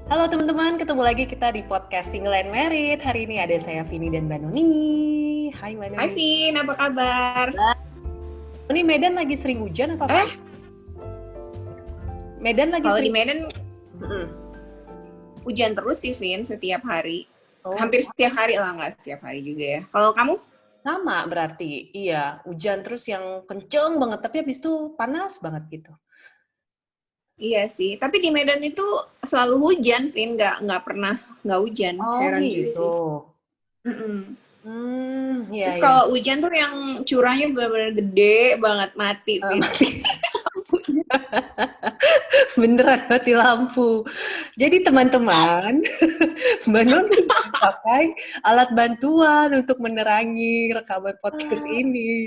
Halo teman-teman, ketemu lagi kita di podcast Single and Married. Hari ini ada saya Vini dan Mbak Noni. Hai Mbak Hai Noni. Vin, apa kabar? Ini Medan lagi sering hujan apa Eh, Pak? Medan lagi kalau di sering. Medan Mm-mm. hujan terus sih Vin, setiap hari. Oh, Hampir setiap hari lah, nggak setiap hari juga ya. Kalau kamu? sama berarti. Iya, hujan terus yang kenceng banget, tapi habis itu panas banget gitu. Iya sih, tapi di Medan itu selalu hujan Vin, nggak pernah nggak hujan. Oh Heran juga gitu. sih. Mm-mm. Iya Terus ya. kalau hujan tuh yang curahnya benar-benar gede banget mati Vin. Beneran mati lampu. Jadi teman-teman, Mbak Noni pakai alat bantuan untuk menerangi rekaman podcast ini.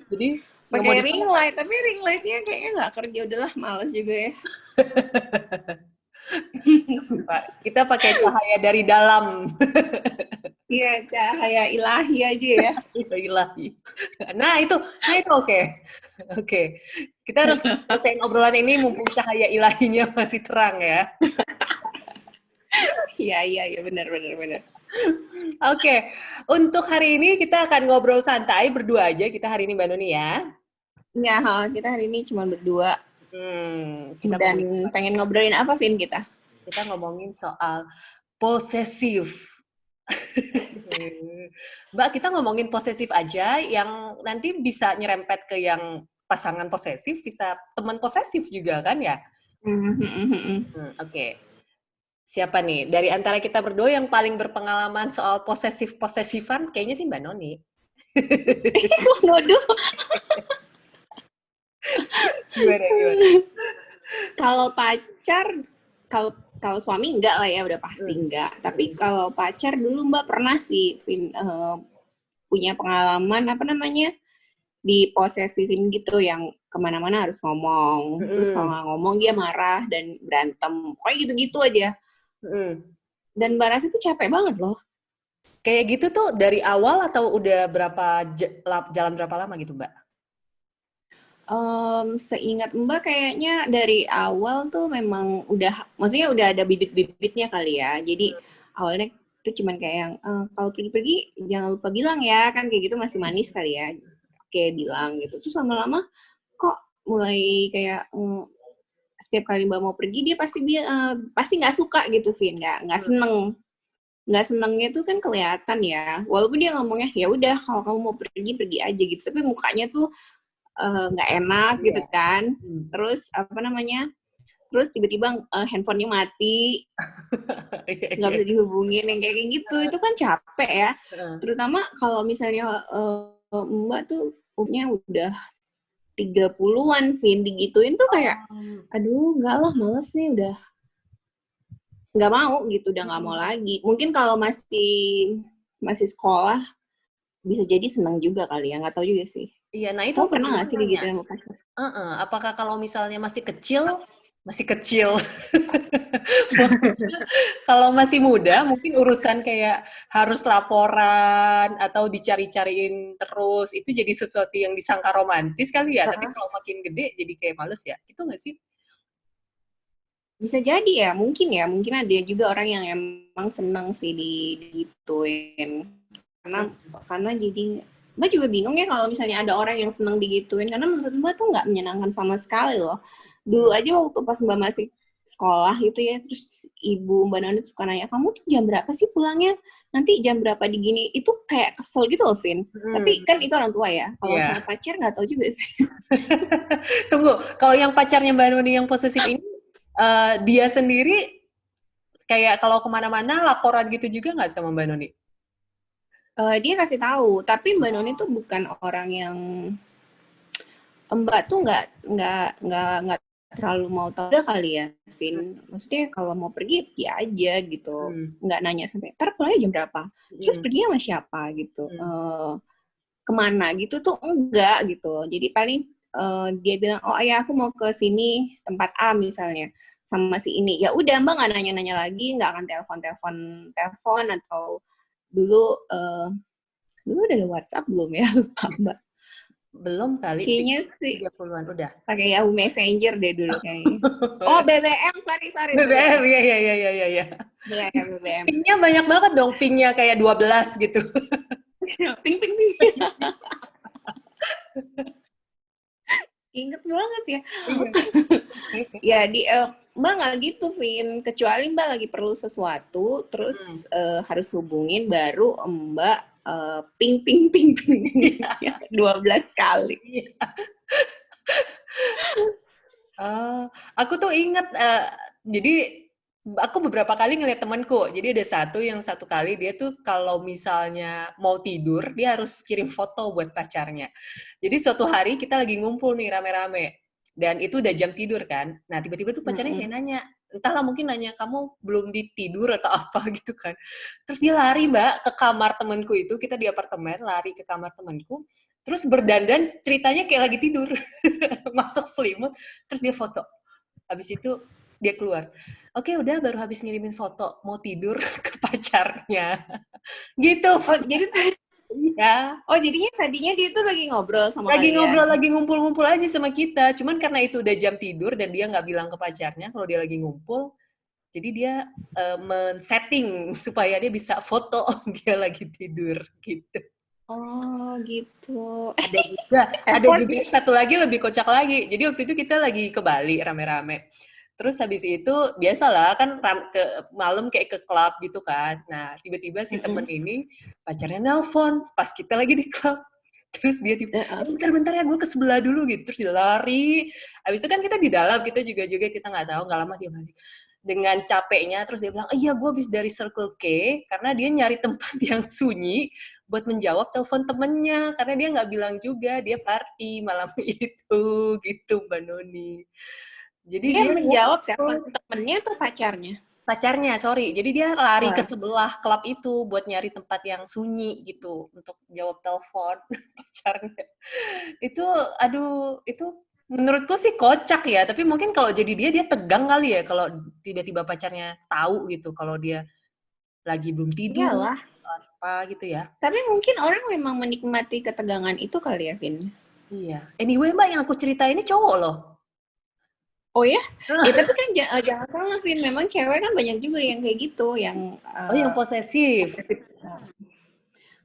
Jadi nggak mau Pakai ring dipakai. light, tapi ring lightnya kayaknya nggak kerja, udahlah males juga ya. Pak. Kita pakai cahaya dari dalam. Iya, cahaya ilahi aja ya. Ya ilahi. Nah itu oke. Oke. Kita harus selesaiin obrolan ini mumpung cahaya ilahinya masih terang ya. Iya, benar. Oke, untuk hari ini kita akan ngobrol santai berdua aja kita hari ini Mbak Nuni ya. Iya, kita hari ini cuma berdua. Kita Dan ngomongin pengen ngobrolin apa, Vin, kita? soal posesif. Mbak, kita ngomongin posesif aja yang nanti bisa nyerempet ke yang pasangan posesif, bisa teman posesif juga kan ya? Oke. Siapa nih? Dari antara kita berdua yang paling berpengalaman soal posesif-posesifan kayaknya sih Mbak Noni. Kok nuduh? Gimana? Kalau pacar, kalau kalau suami enggak lah ya, udah pasti Hmm. enggak. Tapi kalau pacar dulu Mbak pernah sih, Vin, punya pengalaman apa namanya diposesifin gitu yang kemana-mana harus ngomong. Terus kalau Mm-mm. nggak ngomong dia marah dan berantem. Pokoknya gitu-gitu aja. Mm-mm. Dan Mbak Rasa tuh capek banget loh. Kayak gitu tuh dari awal atau udah jalan berapa lama gitu, Mbak? Seingat Mbak kayaknya dari awal tuh memang udah, maksudnya udah ada bibit-bibitnya kali ya. Jadi awalnya tuh cuman kayak yang kalau pergi-pergi jangan lupa bilang ya, kan kayak gitu masih manis kali ya. Oke, bilang gitu. Terus lama-lama kok mulai kayak setiap kali Mbak mau pergi dia pasti nggak suka gitu, Vin, nggak seneng. Nggak senengnya tuh kan kelihatan ya. Walaupun dia ngomongnya ya udah kalau kamu mau pergi pergi aja gitu, tapi mukanya tuh nggak enak gitu Iya. kan. Hmm. Terus apa namanya? Terus tiba-tiba handphonenya mati, Iya, nggak iya. bisa dihubungin yang kayak gitu. Itu kan capek ya. Heeh. Terutama kalau misalnya Mbak tuh umurnya udah 30-an, Vin, digituin tuh kayak, Oh. aduh, nggak lah, males nih, udah nggak mau gitu, udah nggak mau Hmm. lagi. Mungkin kalau masih masih sekolah bisa jadi senang juga kali ya, nggak tahu juga sih. Iya, nah itu Kamu aku pernah juga nggak sih nanya. digituin sama pacar? Heeh, apakah kalau misalnya masih kecil, maksudnya kalau masih muda mungkin urusan kayak harus laporan atau dicari-cariin terus itu jadi sesuatu yang disangka romantis kali ya. Tapi kalau makin gede jadi kayak males ya. Itu nggak sih? Bisa jadi ya, mungkin ada juga orang yang emang seneng sih digituin. Karena Hmm. karena jadi Mbak juga bingung ya kalau misalnya ada orang yang seneng digituin, karena menurut Mbak tuh nggak menyenangkan sama sekali loh. Dulu aja waktu pas Mbak masih sekolah gitu ya, terus ibu Mbak Noni suka nanya, kamu tuh jam berapa sih pulangnya? Nanti jam berapa di gini? Itu kayak kesel gitu loh, Vin. Tapi Hmm. kan itu orang tua ya. Kalau Iya. sama pacar nggak tahu juga sih. Tunggu, kalau yang pacarnya Mbak Nuni yang posesif ini, dia sendiri kayak kalau kemana-mana laporan gitu juga nggak sama Mbak Nuni? Dia kasih tahu, tapi Mbak Noni tuh bukan orang yang Mbak tuh nggak terlalu mau tahu juga kali ya, Vin. Maksudnya kalau mau pergi ya aja gitu, Hmm. nggak nanya sampai ntar pulangnya jam berapa, terus Hmm. pergi sama siapa gitu, Hmm. kemana gitu tuh enggak gitu. Jadi paling dia bilang oh ya aku mau ke sini tempat A misalnya sama si ini, ya udah Mbak nggak nanya-nanya lagi, nggak akan telepon atau dulu dulu udah ada WhatsApp belum ya lupa Mbak. Belum kali, Kayaknya sih 30-an udah. pakai Yahoo Messenger deh dulu kayaknya. Oh, BBM, sorry BBM, BBM. iya, iya, iya, iya, iya. Iya. BBM. Pingnya banyak banget dong, pingnya kayak 12 gitu. Ping ping ping. Ingat banget ya. Iya. Ya Mbak nggak gitu, Vin. Kecuali Mbak lagi perlu sesuatu, terus harus hubungin, baru Mbak ping ping ping ping Iya. 12 kali. Aku tuh inget, jadi aku beberapa kali ngeliat temanku. Jadi ada yang satu kali dia tuh kalau misalnya mau tidur, dia harus kirim foto buat pacarnya. Jadi suatu hari kita lagi ngumpul nih rame-rame. Dan itu udah jam tidur kan. Nah tiba-tiba tuh pacarnya kayak nanya, entahlah mungkin nanya kamu belum ditidur atau apa gitu kan. Terus dia lari mbak ke kamar temanku itu, kita di apartemen, lari ke kamar temanku. Terus berdandan ceritanya kayak lagi tidur. Masuk selimut, terus dia foto. Habis itu dia keluar. Oke, udah baru habis ngirimin foto, mau tidur ke pacarnya. Gitu. Oh, jadi Ya. jadinya tadinya dia tuh lagi ngobrol sama Lagi kalian. ngobrol, lagi ngumpul-ngumpul aja sama kita. Cuman karena itu udah jam tidur dan dia nggak bilang ke pacarnya kalau dia lagi ngumpul, jadi dia men-setting supaya dia bisa foto dia lagi tidur gitu. Oh, gitu. Ada Effort juga ya. satu lagi lebih kocak lagi. Jadi waktu itu kita lagi ke Bali rame-rame. Terus habis itu biasalah kan malam kayak ke klub gitu kan. Nah, tiba-tiba si temen ini pacarnya nelpon pas kita lagi di klub. Terus dia bentar-bentar ya gue ke sebelah dulu gitu. Terus dia lari. Habis itu kan kita di dalam, kita juga kita nggak tahu, nggak lama dia balik. Dengan capeknya, terus dia bilang, iya gue habis dari Circle K, karena dia nyari tempat yang sunyi buat menjawab telepon temennya, karena dia nggak bilang juga, dia party malam itu, gitu Mbak Noni. Jadi Dia dia menjawab telepon temennya atau pacarnya? pacarnya, sorry. Jadi dia lari ke Wah. sebelah klub itu buat nyari tempat yang sunyi gitu untuk jawab telepon pacarnya. Itu, aduh, itu menurutku sih kocak ya. Tapi mungkin kalau jadi dia tegang kali ya kalau tiba-tiba pacarnya tahu gitu kalau dia lagi belum tidur Iyalah. apa gitu ya. Tapi mungkin orang memang menikmati ketegangan itu kali ya, Vin. Iya. Anyway, Mbak, yang aku cerita ini cowok loh. Oh ya? Ya tapi kan jangan salah, Vin. Memang cewek kan banyak juga yang kayak gitu, yang Oh, yang posesif.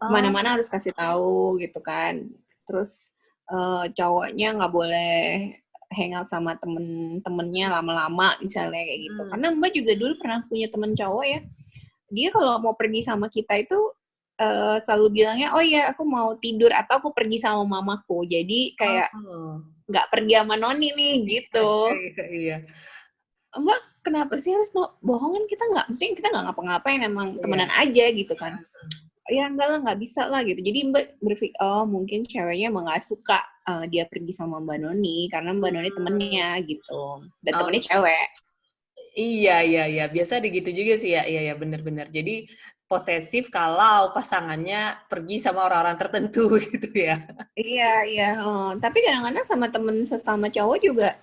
kemana-mana harus kasih tahu gitu kan. Terus cowoknya nggak boleh hangout sama temen-temennya lama-lama misalnya kayak gitu. Karena Mbak juga dulu pernah punya temen cowok ya. Dia kalau mau pergi sama kita itu selalu bilangnya, oh ya aku mau tidur atau aku pergi sama mamaku. Jadi kayak nggak pergi sama Noni nih gitu. Iya. Mbak kenapa sih harus bohongan, kita nggak, maksudnya kita nggak ngapa-ngapain, emang temenan aja gitu kan. Ya enggak lah, nggak bisa lah gitu. Jadi Mbak berpikir, oh mungkin ceweknya emang nggak suka dia pergi sama Mbak Noni karena Mbak Noni temennya gitu, dan temennya cewek. Iya. Biasa ada gitu juga sih ya. Iya, benar-benar. Jadi posesif kalau pasangannya pergi sama orang-orang tertentu gitu ya. Iya. Tapi kadang-kadang sama temen sesama cowok juga,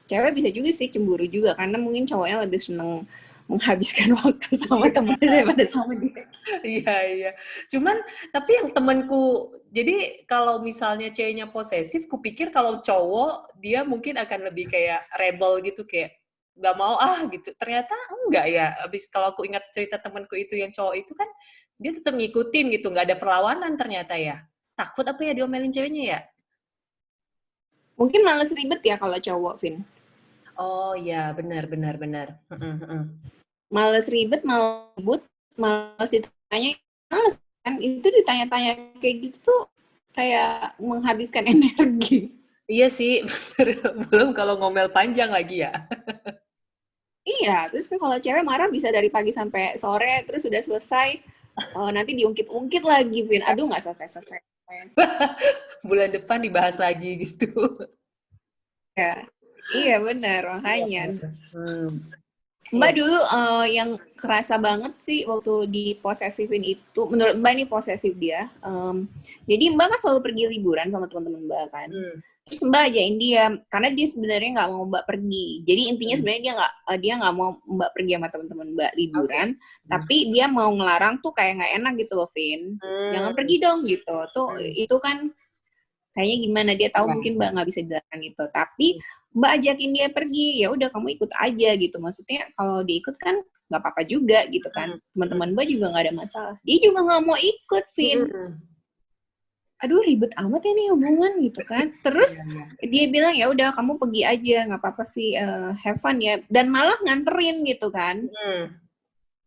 cewek bisa juga sih cemburu juga, karena mungkin cowoknya lebih seneng menghabiskan waktu sama temennya daripada sama dia. Iya. Cuman, tapi yang temenku, jadi kalau misalnya ceweknya posesif, kupikir kalau cowok, dia mungkin akan lebih kayak rebel gitu, kayak nggak mau gitu. Ternyata enggak ya. Abis kalau aku ingat cerita temenku itu yang cowok itu kan, dia tetap ngikutin gitu, nggak ada perlawanan ternyata ya. Takut apa ya diomelin ceweknya ya? Mungkin males ribet ya kalau cowok, Vin. Oh iya, benar. Males ribet, males ditanya, males kan, itu ditanya-tanya kayak gitu tuh kayak menghabiskan energi. Iya sih, belum kalau ngomel panjang lagi ya. Iya, terus kan kalau cewek marah bisa dari pagi sampai sore, terus sudah selesai, nanti diungkit-ungkit lagi, Vin. Aduh, nggak selesai-selesai. Bulan depan dibahas lagi gitu. Ya. Iya, benar, makanya. Mbak Iya. dulu yang kerasa banget sih waktu di posesifin itu, menurut Mbak ini posesif dia. Jadi Mbak kan selalu pergi liburan sama teman-teman Mbak kan. Terus Mbak ajain dia, karena dia sebenarnya nggak mau Mbak pergi. Jadi intinya sebenarnya dia nggak mau Mbak pergi sama teman-teman Mbak liburan, tapi dia mau ngelarang tuh kayak nggak enak gitu loh, Vin. Jangan pergi dong gitu. Tuh itu kan kayaknya gimana, dia tahu Ya. mungkin Mbak nggak bisa dilarang gitu, tapi Mbak ajakin dia pergi, ya udah kamu ikut aja gitu. Maksudnya kalau dia ikut kan nggak apa-apa juga gitu kan, teman-teman Mbak juga nggak ada masalah, dia juga nggak mau ikut, Vin. Aduh ribet amat ya nih hubungan gitu kan. Terus dia bilang ya udah kamu pergi aja, nggak apa-apa sih, have fun ya, dan malah nganterin gitu kan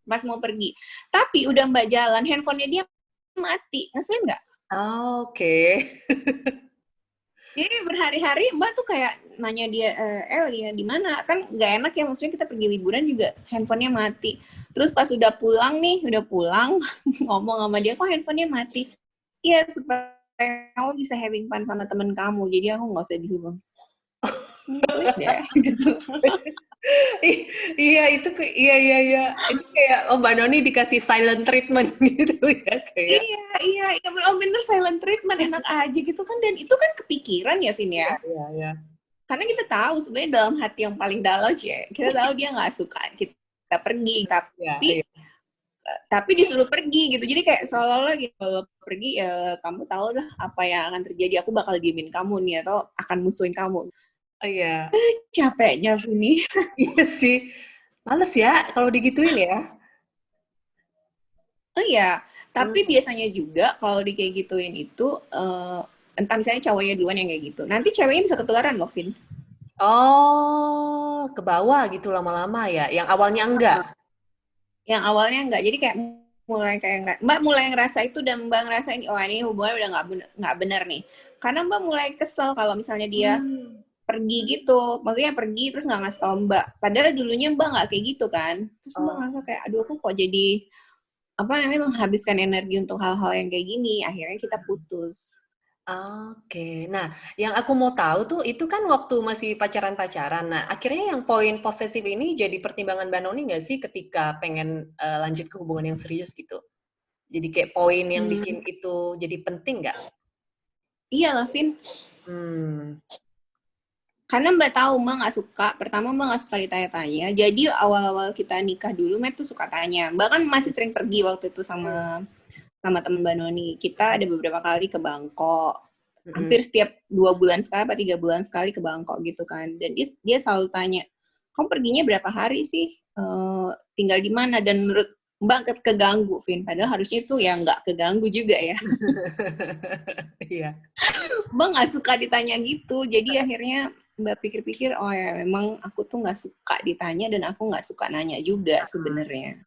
pas mau pergi. Tapi udah Mbak jalan, handphonenya dia mati, ngeselin nggak? Oke. Jadi berhari-hari Mbak tuh kayak nanya dia, El ya di mana? Kan nggak enak ya, maksudnya kita pergi liburan juga handphonenya mati. Terus pas udah pulang ngomong sama dia, kok handphonenya mati? Iya, supaya kamu bisa having fun sama temen kamu, jadi aku nggak usah dihubung. Ya, gitu. Iya itu iya itu kayak Mbak Noni dikasih silent treatment gitu ya kayak. Iya, bener silent treatment, enak aja gitu kan, dan itu kan kepikiran ya, Vin ya. Iya. Karena kita tahu sebenarnya dalam hati yang paling dalam kita tahu dia nggak suka kita pergi, tapi disuruh pergi gitu. Jadi kayak seolah-olah gitu, kalau pergi ya kamu tahu lah apa yang akan terjadi, aku bakal diemin kamu nih atau akan musuhin kamu. Iya. Capeknya Vini. Iya sih. Males ya kalau digituin ya. Oh iya, tapi biasanya juga kalau di kayak gituin itu, entah misalnya cowoknya duluan yang kayak gitu, nanti ceweknya bisa ketularan loh, Vin. Oh, ke bawah gitu lama-lama ya. Yang awalnya enggak. Yang awalnya enggak, jadi kayak Mbak mulai ngerasa itu, dan Mbak ngerasain, oh ini hubungan udah nggak benar nih. Karena Mbak mulai kesel kalau misalnya dia pergi gitu, maksudnya pergi terus nggak ngasih tau Mbak. Padahal dulunya Mbak nggak kayak gitu kan. Terus Mbak ngerasa kayak, aduh aku kok jadi menghabiskan energi untuk hal-hal yang kayak gini. Akhirnya kita putus. Oke. Nah, yang aku mau tahu tuh itu kan waktu masih pacaran-pacaran. Nah, akhirnya yang poin posesif ini jadi pertimbangan Mbak Noni nggak sih ketika pengen lanjut ke hubungan yang serius gitu? Jadi kayak poin yang bikin itu jadi penting nggak? Iya lah, Vin. Karena Mbak tahu Mbak nggak suka. Pertama Mbak nggak suka ditanya-tanya. Jadi awal-awal kita nikah dulu, Mbak tuh suka tanya. Mbak kan masih sering pergi waktu itu sama teman Mbak Noni. Kita ada beberapa kali ke Bangkok. Hampir setiap 2 bulan sekali atau 3 bulan sekali ke Bangkok gitu kan. Dan dia selalu tanya, kamu perginya berapa hari sih? Tinggal di mana? Dan menurut Mbak keganggu, Vin. Padahal harusnya itu ya nggak keganggu juga ya. Iya. Mbak nggak suka ditanya gitu. Jadi akhirnya Mbak pikir-pikir, oh ya memang aku tuh nggak suka ditanya dan aku nggak suka nanya juga sebenarnya.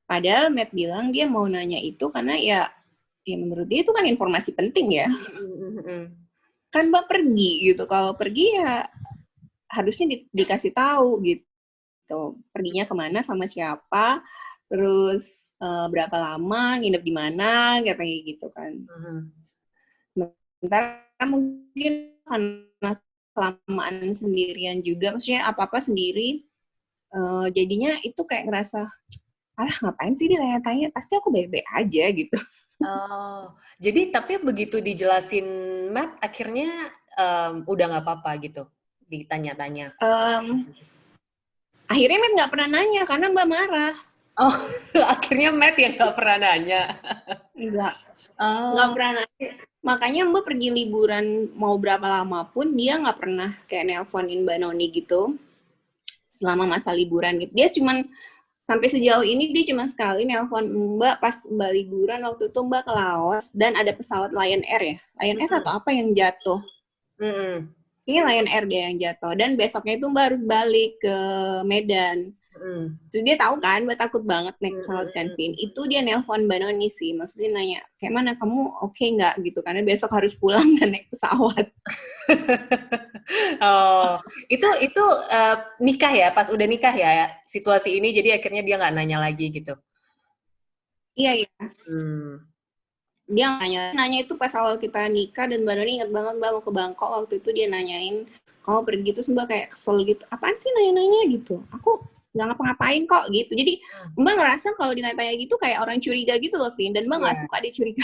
Padahal Matt bilang dia mau nanya itu karena ya menurut dia itu kan informasi penting ya. Kan Mbak pergi gitu, kalau pergi ya harusnya dikasih tahu gitu. Perginya kemana, sama siapa, terus berapa lama, nginep di mana, kayak gitu kan. Sementara mungkin karena kelamaan sendirian juga, maksudnya apa-apa sendiri, jadinya itu kayak ngerasa, ngapain sih dia tanya-tanya, pasti aku baik-baik aja gitu. Oh, jadi tapi begitu dijelasin Matt, akhirnya udah nggak apa-apa gitu, ditanya-tanya. Akhirnya Matt nggak pernah nanya, karena Mbak marah. Oh, akhirnya Matt yang nggak pernah nanya. Nggak pernah nanya. Makanya Mbak pergi liburan mau berapa lama pun, dia nggak pernah kayak nelponin Mbak Noni gitu, selama masa liburan gitu. Dia cuman sampai sejauh ini dia cuma sekali nelpon Mbak pas Mbak liburan, waktu itu Mbak ke Laos dan ada pesawat Lion Air ya, Lion Air atau apa yang jatuh. Ini Lion Air dia yang jatuh, dan besoknya itu Mbak harus balik ke Medan. Terus dia tahu kan, Mbak takut banget naik pesawat kan, Vin. Itu dia nelpon Mbak Noni sih, maksudnya nanya, kayak mana kamu oke nggak gitu, karena besok harus pulang dan naik pesawat. Oh, itu nikah ya, pas udah nikah ya situasi ini, jadi akhirnya dia nggak nanya lagi gitu. Iya. Dia nanya itu pas awal kita nikah, dan Mbak Noni inget banget Mbak mau ke Bangkok waktu itu, dia nanyain kamu pergi, terus Mbak kayak kesel gitu, apaan sih nanya-nanya gitu, aku nggak ngapa-ngapain kok gitu. Jadi Mbak ngerasa kalau ditanya-tanya gitu kayak orang curiga gitu loh, Vin, dan Mbak nggak suka dia curiga.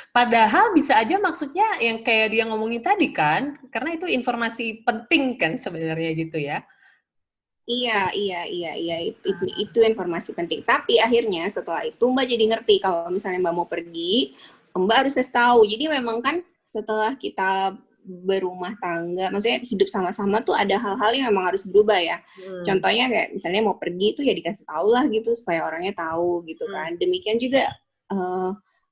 Padahal bisa aja maksudnya yang kayak dia ngomongin tadi kan, karena itu informasi penting kan sebenarnya gitu ya. Iya, itu informasi penting. Tapi akhirnya setelah itu Mbak jadi ngerti kalau misalnya Mbak mau pergi, Mbak harus kasih tahu. Jadi memang kan setelah kita berumah tangga, maksudnya hidup sama-sama tuh ada hal-hal yang memang harus berubah ya. Contohnya kayak misalnya mau pergi tuh ya dikasih tahu lah gitu supaya orangnya tahu gitu kan. Demikian juga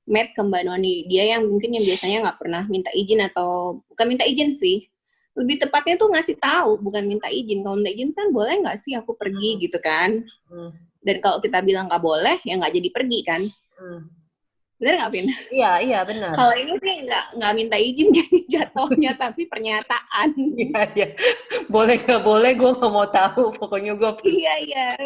Matt ke Mbak Noni, dia yang mungkin yang biasanya nggak pernah minta izin atau bukan minta izin sih, lebih tepatnya tuh ngasih tahu bukan minta izin. Kalau minta izin kan boleh nggak sih aku pergi gitu kan. Dan kalau kita bilang nggak boleh ya nggak jadi pergi kan. Bener nggak, Vin? Iya, benar. Kalau ini sih nggak minta izin jadi jatuhnya, tapi pernyataan. Iya. Boleh nggak boleh, gue nggak mau tahu. Pokoknya gue Iya.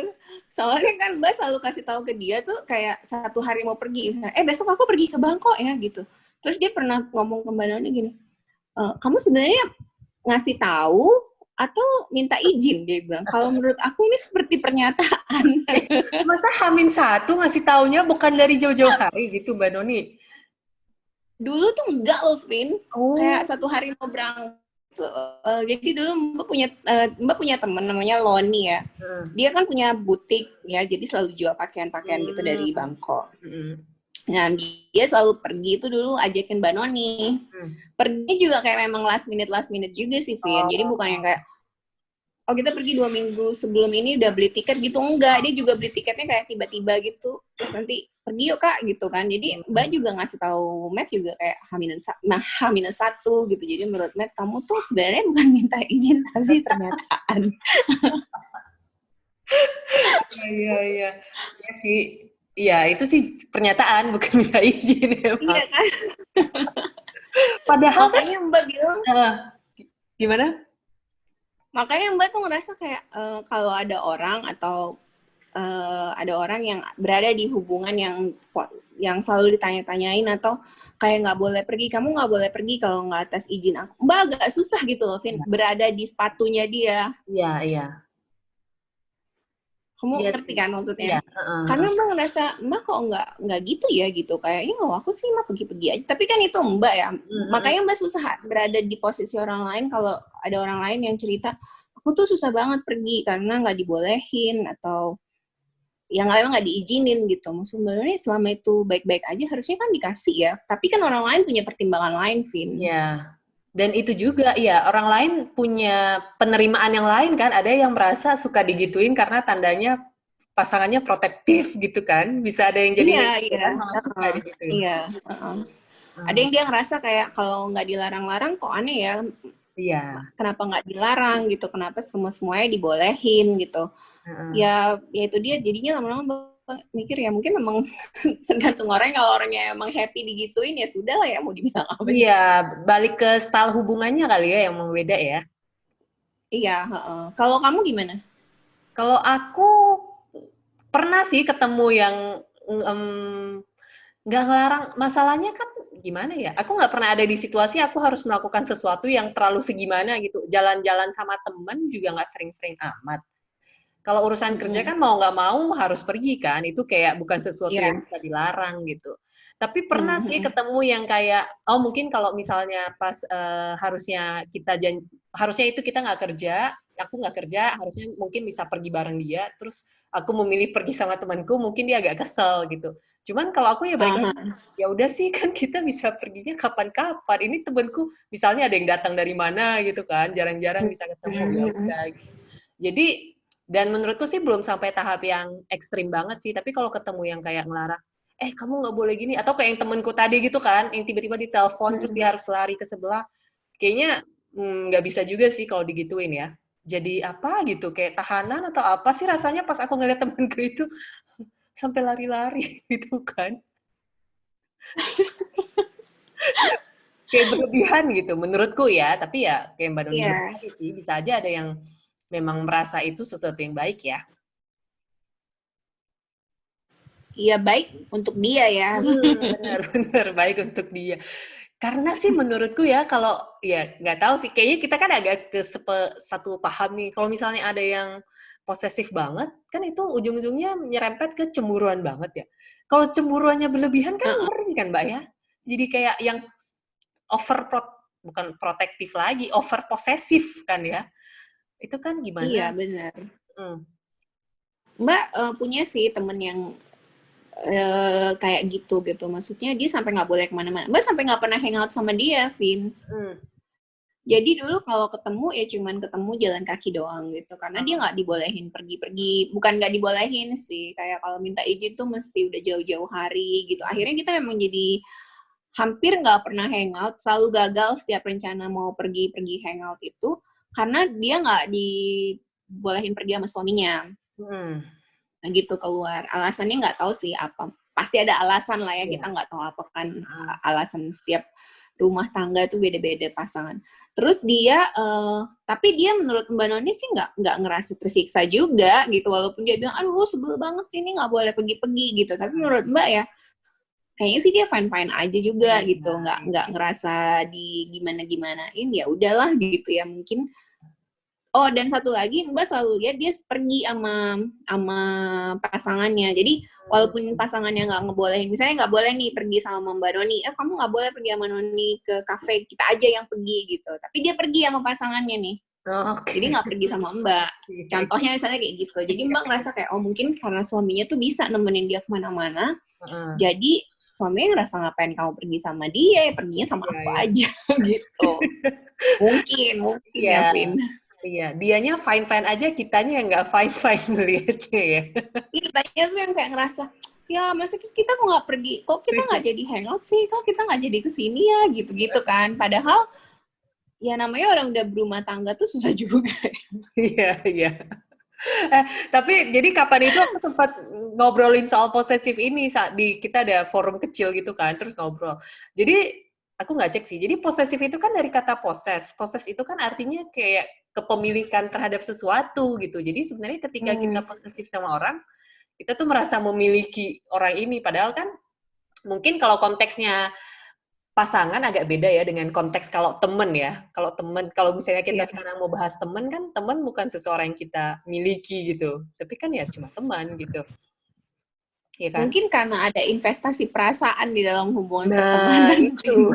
Soalnya kan Mbak selalu kasih tahu ke dia tuh kayak 1 hari mau pergi. Besok aku pergi ke Bangkok ya gitu. Terus dia pernah ngomong ke Mbak Noni gini, kamu sebenarnya ngasih tahu atau minta izin, dia bilang. Kalau menurut aku ini seperti pernyataan. Masa H-1 ngasih taunya bukan dari jauh-jauh hari gitu, Mbak Noni? Dulu tuh enggak loh, Vin. Kayak 1 hari mau berangkat. Jadi dulu Mbak punya temen namanya Loni ya. Dia kan punya butik ya, jadi selalu jual pakaian-pakaian gitu dari Bangkok. Nah, dia selalu pergi itu dulu ajakin Mbak Noni. Pergi juga kayak memang last minute juga sih, Vin. Jadi bukan yang kayak, oh kita pergi 2 minggu sebelum ini udah beli tiket gitu, enggak. Dia juga beli tiketnya kayak tiba-tiba gitu. Terus nanti pergi yuk Kak gitu kan. Jadi Mbak juga ngasih tahu Matt juga kayak H-1 gitu. Jadi menurut Matt, kamu tuh sebenarnya bukan minta izin tapi pernyataan. Iya. Iya sih. Iya, itu sih pernyataan, bukan minta izin emang. Iya kan? Padahal makanya Mbak bilang, gimana? Makanya Mbak tuh ngerasa kayak kalau ada orang atau ada orang yang berada di hubungan yang selalu ditanya-tanyain atau kayak nggak boleh pergi, kamu nggak boleh pergi kalau nggak atas izin aku. Mbak agak susah gitu loh, Vin, berada di sepatunya dia. Iya. Kamu Iya ngerti sih. kan maksudnya? Iya. Karena Mbak ngerasa, Mbak kok nggak gitu ya gitu. Kayaknya aku sih Mbak pergi-pergi aja. Tapi kan itu Mbak ya. Makanya Mbak susah berada di posisi orang lain kalau ada orang lain yang cerita, aku tuh susah banget pergi karena nggak dibolehin atau yang lain nggak diizinin gitu. Sebenarnya selama itu baik-baik aja harusnya kan dikasih ya. Tapi kan orang lain punya pertimbangan lain, Vin. Iya. Dan itu juga, ya orang lain punya penerimaan yang lain kan. Ada yang merasa suka digituin karena tandanya pasangannya protektif gitu kan. Bisa ada yang jadi Iya. malah suka digituin. Iya. Ada yang dia ngerasa kayak kalau nggak dilarang-larang kok aneh ya. Iya. Kenapa nggak dilarang gitu? Kenapa semuanya dibolehin gitu? Ya itu dia jadinya lama-lama mikir ya mungkin memang tergantung orang. Kalau orangnya emang happy digituin ya sudah lah ya mau dibilang apa sih. Iya, balik ke style hubungannya kali ya yang beda ya. Iya. Kalau kamu gimana? Kalau aku pernah sih ketemu yang nggak ngelarang. Masalahnya kan gimana ya? Aku nggak pernah ada di situasi aku harus melakukan sesuatu yang terlalu segimana gitu. Jalan-jalan sama temen juga nggak sering-sering amat. Kalau urusan kerja kan mau nggak mau harus pergi kan, itu kayak bukan sesuatu yang bisa dilarang gitu. Tapi pernah sih ketemu yang kayak, oh mungkin kalau misalnya pas harusnya itu kita nggak kerja, aku nggak kerja, harusnya mungkin bisa pergi bareng dia, terus aku memilih pergi sama temanku, mungkin dia agak kesel gitu. Cuman kalau aku ya balik lagi, ya udah sih kan kita bisa perginya kapan-kapan. Ini temanku misalnya ada yang datang dari mana gitu kan, jarang-jarang bisa ketemu, ya udah. Gitu. Jadi dan menurutku sih belum sampai tahap yang ekstrim banget sih, tapi kalau ketemu yang kayak ngelarang, kamu nggak boleh gini, atau kayak yang temenku tadi gitu kan, yang tiba-tiba ditelepon terus dia harus lari ke sebelah, kayaknya nggak bisa juga sih kalau digituin ya. Jadi apa gitu, kayak tahanan atau apa sih rasanya pas aku ngeliat temenku itu sampai lari-lari gitu kan. Kayak berlebihan gitu, menurutku ya, tapi ya kayak Mbak Doni bilang tadi sih, bisa aja ada yang memang merasa itu sesuatu yang baik ya. Iya baik untuk dia ya. Benar baik untuk dia. Karena sih menurutku ya kalau ya nggak tahu sih, kayaknya kita kan agak satu paham nih. Kalau misalnya ada yang posesif banget, kan itu ujung-ujungnya nyerempet ke cemburuan banget ya. Kalau cemburuannya berlebihan kan ngeri kan Mbak ya. Jadi kayak yang bukan protektif lagi, over posesif kan ya. Itu kan gimana? Iya benar. Mbak punya sih temen yang kayak gitu. Maksudnya dia sampai nggak boleh kemana-mana. Mbak sampai nggak pernah hangout sama dia, Vin. Jadi dulu kalau ketemu ya cuman ketemu jalan kaki doang gitu. Karena dia nggak dibolehin pergi-pergi. Bukan nggak dibolehin sih. Kayak kalau minta izin tuh mesti udah jauh-jauh hari gitu. Akhirnya kita memang jadi hampir nggak pernah hangout. Selalu gagal setiap rencana mau pergi-pergi hangout itu. Karena dia nggak dibolehin pergi sama suaminya. Nah gitu keluar. Alasannya nggak tahu sih apa. Pasti ada alasan lah ya. Kita nggak tahu apa kan alasan setiap rumah tangga itu beda-beda pasangan. Terus dia, tapi dia menurut Mbak Noni sih nggak ngerasa tersiksa juga gitu, walaupun dia bilang, aduh sebel banget sih ini nggak boleh pergi-pergi gitu. Tapi menurut Mbak ya, kayaknya sih dia fine-fine aja juga gitu, nggak ngerasa di gimana-gimanain, ya udahlah gitu ya mungkin. Oh, dan satu lagi, Mbak selalu lihat dia pergi sama pasangannya. Jadi, walaupun pasangannya nggak ngebolehin, misalnya nggak boleh nih pergi sama Mbak Noni, kamu nggak boleh pergi sama Noni ke kafe, kita aja yang pergi gitu. Tapi dia pergi sama pasangannya nih. Jadi nggak pergi sama Mbak. Contohnya misalnya kayak gitu. Jadi Mbak ngerasa kayak, oh mungkin karena suaminya tuh bisa nemenin dia kemana-mana, jadi suaminya ngerasa ngapain kamu pergi sama dia, perginya sama aku aja gitu. Mungkin ya, Vin. Iya, dianya fine-fine aja, kitanya yang nggak fine-fine melihatnya ya. Kitanya tuh yang kayak ngerasa, ya masa kita kok nggak pergi, kok kita nggak jadi hangout sih, kok kita nggak jadi kesini ya, gitu-gitu kan. Padahal, ya namanya orang udah berumah tangga tuh susah juga. Iya. Tapi jadi kapan itu aku sempat ngobrolin soal posesif ini saat kita ada forum kecil gitu kan, terus ngobrol. Jadi aku nggak cek sih. Jadi posesif itu kan dari kata poses. Poses itu kan artinya kayak kepemilikan terhadap sesuatu gitu. Jadi sebenarnya ketika kita posesif sama orang, kita tuh merasa memiliki orang ini. Padahal kan mungkin kalau konteksnya pasangan agak beda ya dengan konteks kalau temen ya. Kalau misalnya kita sekarang mau bahas temen kan, temen bukan seseorang yang kita miliki gitu. Tapi kan ya cuma teman gitu. Ya kan? Mungkin karena ada investasi perasaan di dalam hubungan Nah, pertemanan. itu.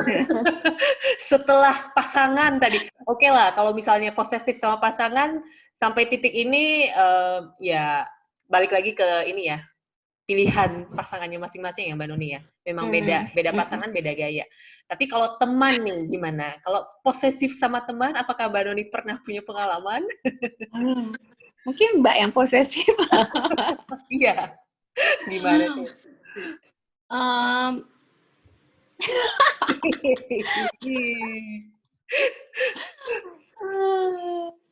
Setelah pasangan tadi. Oke lah, kalau misalnya posesif sama pasangan, sampai titik ini, ya balik lagi ke ini ya, pilihan pasangannya masing-masing ya Mbak Nuni ya. Memang beda pasangan, beda gaya. Tapi kalau teman nih gimana? Kalau posesif sama teman, apakah Mbak Nuni pernah punya pengalaman? Mungkin Mbak yang posesif. Iya. Gimana tuh?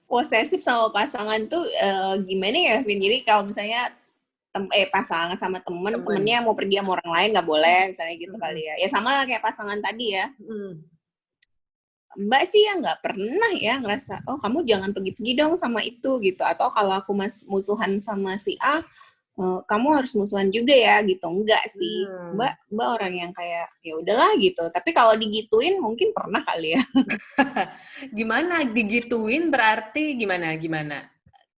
Posesif sama pasangan tuh gimana ya, Vin? Jadi kalau misalnya pasangan sama temennya mau pergi sama orang lain nggak boleh, misalnya gitu kali ya. Ya sama lah kayak pasangan tadi ya. Mbak sih ya nggak pernah ya ngerasa, oh kamu jangan pergi-pergi dong sama itu gitu. Atau kalau aku musuhan sama si A, kamu harus musuhan juga ya gitu. Enggak sih. Mbak orang yang kayak ya udahlah gitu. Tapi kalau digituin mungkin pernah kali ya. Gimana digituin berarti gimana?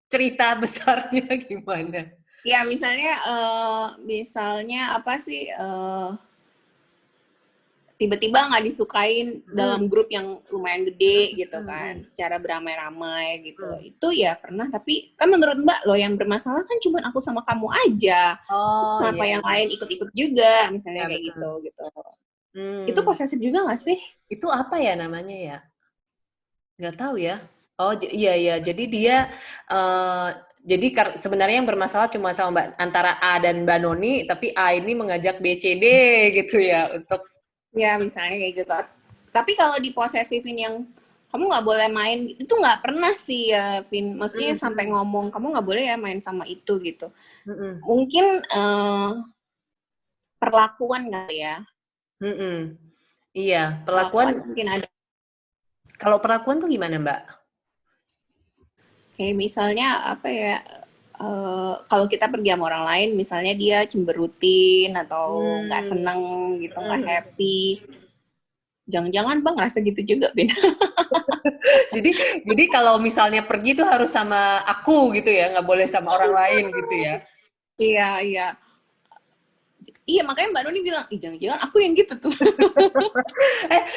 Cerita besarnya gimana? Ya misalnya apa sih, tiba-tiba nggak disukain dalam grup yang lumayan gede gitu kan, secara beramai-ramai gitu. Itu ya pernah, tapi kan menurut Mbak loh yang bermasalah kan cuma aku sama kamu aja. Terus kenapa yang lain ikut-ikut juga, misalnya kayak gitu. Itu posesif juga nggak sih? Itu apa ya namanya ya? Nggak tahu ya. Oh iya, jadi dia jadi sebenarnya yang bermasalah cuma sama antara A dan Mbak Noni, tapi A ini mengajak B, C, D gitu ya untuk ya misalnya kayak gitu. Tapi kalau diposesifin yang kamu nggak boleh main, itu nggak pernah sih ya, Vin. Maksudnya sampai ngomong kamu nggak boleh ya main sama itu gitu. Mungkin perlakuan kali ya. Iya, perlakuan mungkin ada. Kalau perlakuan tuh gimana, Mbak? Kayak misalnya apa ya? Kalau kita pergi sama orang lain, misalnya dia cemberutin atau nggak seneng gitu, nggak happy. Jangan-jangan Bang ngerasa gitu juga, Ben. jadi kalau misalnya pergi tuh harus sama aku gitu ya, nggak boleh sama orang lain gitu ya? Iya. Iya, makanya Mbak Nuni bilang, jangan-jangan aku yang gitu tuh.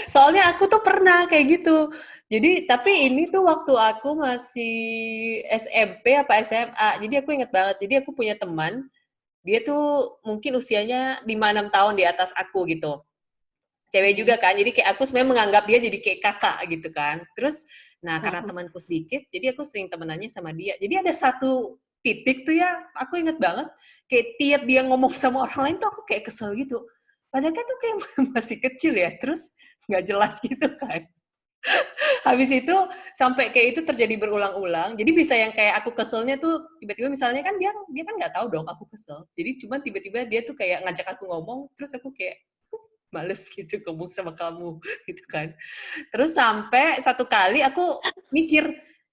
Soalnya aku tuh pernah kayak gitu. Jadi, tapi ini tuh waktu aku masih SMP apa SMA. Jadi aku inget banget. Jadi aku punya teman, dia tuh mungkin usianya 5-6 tahun di atas aku gitu. Cewek juga kan, jadi kayak aku sebenarnya menganggap dia jadi kayak kakak gitu kan. Terus, nah karena temanku sedikit, jadi aku sering temenannya sama dia. Jadi ada satu titik tuh ya, aku inget banget, kayak tiap dia ngomong sama orang lain tuh aku kayak kesel gitu. Padahal kan tuh kayak masih kecil ya, terus nggak jelas gitu kan. Habis itu sampai kayak itu terjadi berulang-ulang. Jadi bisa yang kayak aku keselnya tuh tiba-tiba misalnya kan dia dia kan nggak tahu dong aku kesel. Jadi cuman tiba-tiba dia tuh kayak ngajak aku ngomong, terus aku kayak males gitu ngomong sama kamu gitu kan. Terus sampai satu kali aku mikir,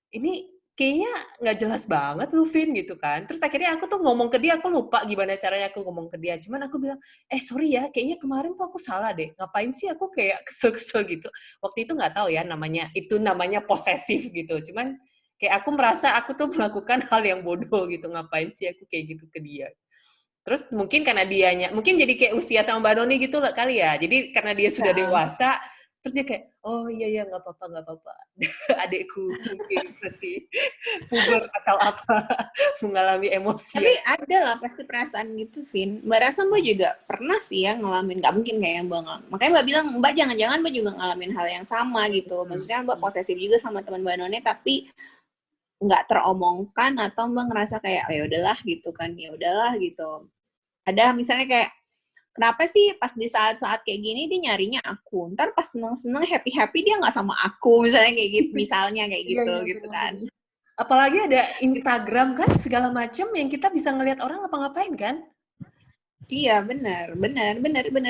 ini kayaknya nggak jelas banget lu, Vin, gitu kan. Terus akhirnya aku tuh ngomong ke dia, aku lupa gimana caranya aku ngomong ke dia. Cuman aku bilang, sorry ya, kayaknya kemarin tuh aku salah deh. Ngapain sih aku kayak kesel-kesel gitu. Waktu itu nggak tahu ya itu namanya posesif gitu. Cuman kayak aku merasa aku tuh melakukan hal yang bodoh gitu. Ngapain sih aku kayak gitu ke dia. Terus mungkin karena mungkin jadi kayak usia sama Mbak Noni gitu kali ya. Jadi karena dia sudah dewasa, terus dia kayak, oh iya nggak apa-apa. Adekku mungkin masih puber atau apa, mengalami emosi. Tapi ada lah pasti perasaan gitu, Vin. Mbak rasa Mbak juga pernah sih ya ngalamin, nggak mungkin kayak Mbak ngalamin. Makanya Mbak bilang, Mbak jangan-jangan Mbak juga ngalamin hal yang sama gitu. Maksudnya Mbak posesif juga sama teman Mbak Noni, tapi nggak teromongkan atau Mbak ngerasa kayak, oh ya udahlah gitu kan, ya udahlah gitu. Ada misalnya kayak, kenapa sih pas di saat-saat kayak gini dia nyarinya aku, ntar pas seneng-seneng happy-happy dia nggak sama aku, misalnya kayak gitu, misalnya kayak gitu, gitu kan. Apalagi ada Instagram kan, segala macam yang kita bisa ngelihat orang apa-ngapain kan. Iya, benar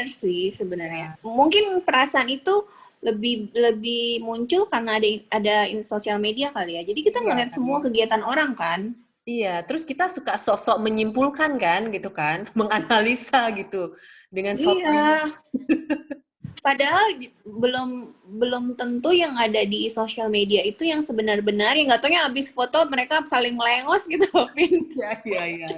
sih sebenarnya. Mungkin perasaan itu lebih muncul karena ada sosial media kali ya. Jadi kita ngeliat semua kegiatan orang kan. Iya, terus kita suka sosok menyimpulkan kan, gitu kan, menganalisa gitu dengan Iya. Padahal belum tentu yang ada di sosial media itu yang sebenar-benar, yang nggak taunya abis foto mereka saling melengos gitu, Vin. Iya.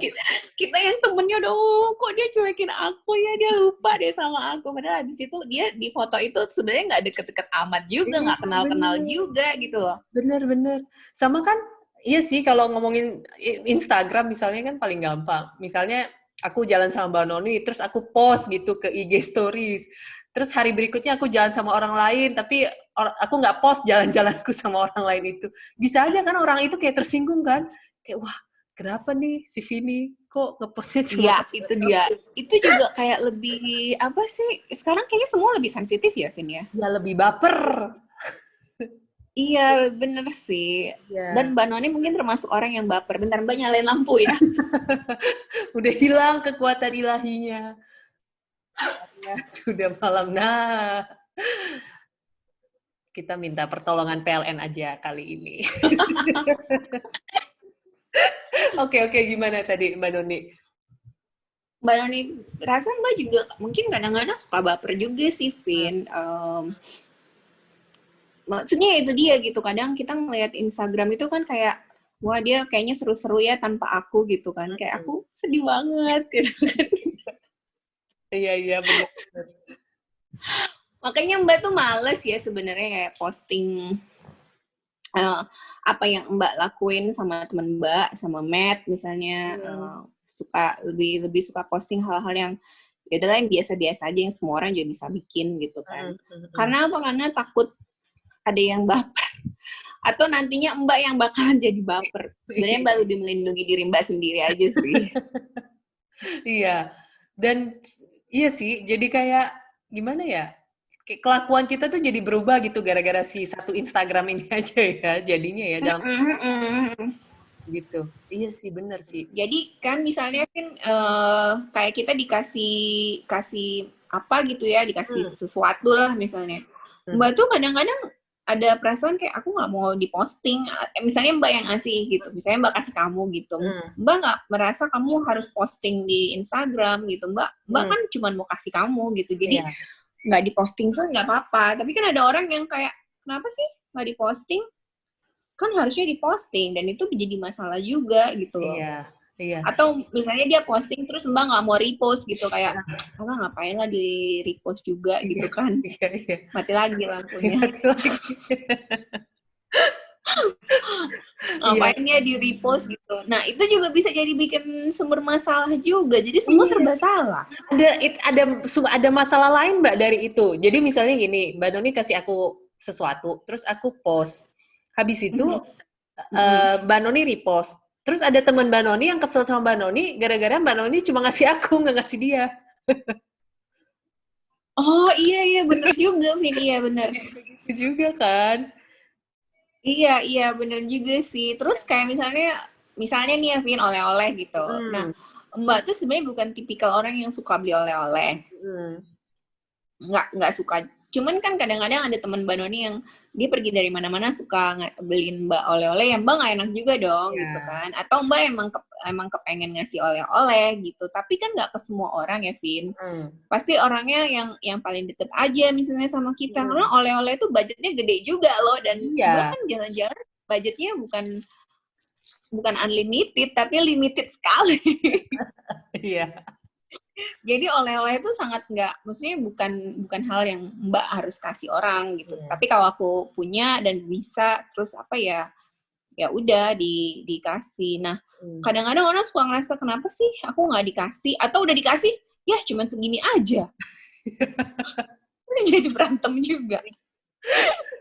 Kita yang temennya, aduh kok dia cuekin aku ya, dia lupa deh sama aku. Padahal abis itu dia di foto itu sebenarnya nggak deket-deket amat juga, nggak kenal-kenal juga gitu loh. Bener. Sama kan, iya sih kalau ngomongin Instagram misalnya kan paling gampang. Misalnya aku jalan sama Mbak Noni, terus aku post gitu ke IG Stories. Terus hari berikutnya aku jalan sama orang lain, tapi aku nggak post jalan-jalanku sama orang lain itu. Bisa aja kan orang itu kayak tersinggung kan? Kayak, wah kenapa nih si Vini kok ngepostnya cuma... Iya, itu dia. Itu juga kayak lebih, apa sih, sekarang kayaknya semua lebih sensitif ya, Vin ya? Ya lebih baper. Iya, bener sih. Ya. Dan Mbak Noni mungkin termasuk orang yang baper. Bentar, Mbak nyalain lampu ya. Udah hilang kekuatan ilahinya. Ya, sudah malam. Nah, kita minta pertolongan PLN aja kali ini. Oke, gimana tadi Mbak Noni? Mbak Noni, rasa Mbak juga mungkin kadang-kadang suka baper juga sih, Vin. Maksudnya itu dia gitu. Kadang kita ngeliat Instagram itu kan kayak, wah dia kayaknya seru-seru ya tanpa aku gitu kan. Kayak aku sedih banget gitu kan. Iya, benar. Makanya Mbak tuh males ya sebenarnya kayak posting apa yang Mbak lakuin sama teman Mbak, sama Matt misalnya, suka lebih suka posting hal-hal yang ya udahlah yang biasa-biasa aja yang semua orang juga bisa bikin gitu kan. Karena apa? Karena takut ada yang baper atau nantinya Mbak yang bakalan jadi baper. Sebenarnya Mbak lebih melindungi diri Mbak sendiri aja sih. Iya. Dan iya sih, jadi kayak gimana ya? Kayak kelakuan kita tuh jadi berubah gitu gara-gara si satu Instagram ini aja ya jadinya ya dalam gitu. Iya sih, bener sih. Jadi kan misalnya kan kayak kita kasih apa gitu ya, dikasih sesuatu lah misalnya. Mbak tuh kadang-kadang ada perasaan kayak aku nggak mau diposting. Misalnya Mbak yang ngasih gitu, misalnya Mbak kasih kamu gitu. Mbak nggak merasa kamu harus posting di Instagram gitu. Mbak kan cuma mau kasih kamu gitu. Jadi nggak diposting pun nggak apa-apa. Tapi kan ada orang yang kayak, kenapa sih nggak diposting? Kan harusnya diposting dan itu menjadi masalah juga gitu loh. Iya. Atau misalnya dia posting terus Mbak nggak mau repost gitu kayak Mbak ngapain lah di repost juga gitu kan. Iya. Mati lagi lampunya. Iya, ngapain dia di repost gitu. Nah itu juga bisa jadi bikin sumber masalah juga. Jadi semua iya. serba salah. Ada masalah lain Mbak dari itu. Jadi misalnya gini, Mbak Noni kasih aku sesuatu, terus aku post. Habis itu Mbak Noni repost. Terus ada teman Mbak Noni yang kesel sama Mbak Noni gara-gara Mbak Noni cuma ngasih aku, nggak ngasih dia. Oh iya iya bener juga, Vin. Iya bener. Gitu juga kan. Iya iya bener juga sih. Terus kayak misalnya nih ya Vin, oleh-oleh gitu. Nah Hmm. Mbak tuh sebenarnya bukan tipikal orang yang suka beli oleh-oleh. Hmm. Nggak suka, cuman kan kadang-kadang ada teman Mbak Noni yang dia pergi dari mana-mana suka beliin Mbak oleh-oleh yang Mbak nggak enak juga dong gitu Ya. kan, atau Mbak emang kepengen ngasih oleh-oleh gitu, tapi kan nggak ke semua orang ya Vin, Hmm. pasti orangnya yang paling deket aja misalnya sama kita, karena Hmm. oleh-oleh itu budgetnya gede juga loh, dan Mbak Iya. kan jalan-jalan budgetnya bukan bukan unlimited tapi limited sekali. Iya. Jadi oleh-oleh itu sangat nggak, maksudnya bukan bukan hal yang Mbak harus kasih orang gitu. Iya. Tapi kalau aku punya dan bisa, terus apa ya, ya udah dikasih. Nah, Hmm. kadang-kadang orang suka ngerasa kenapa sih aku nggak dikasih, atau udah dikasih, ya cuman segini aja. Jadi berantem juga.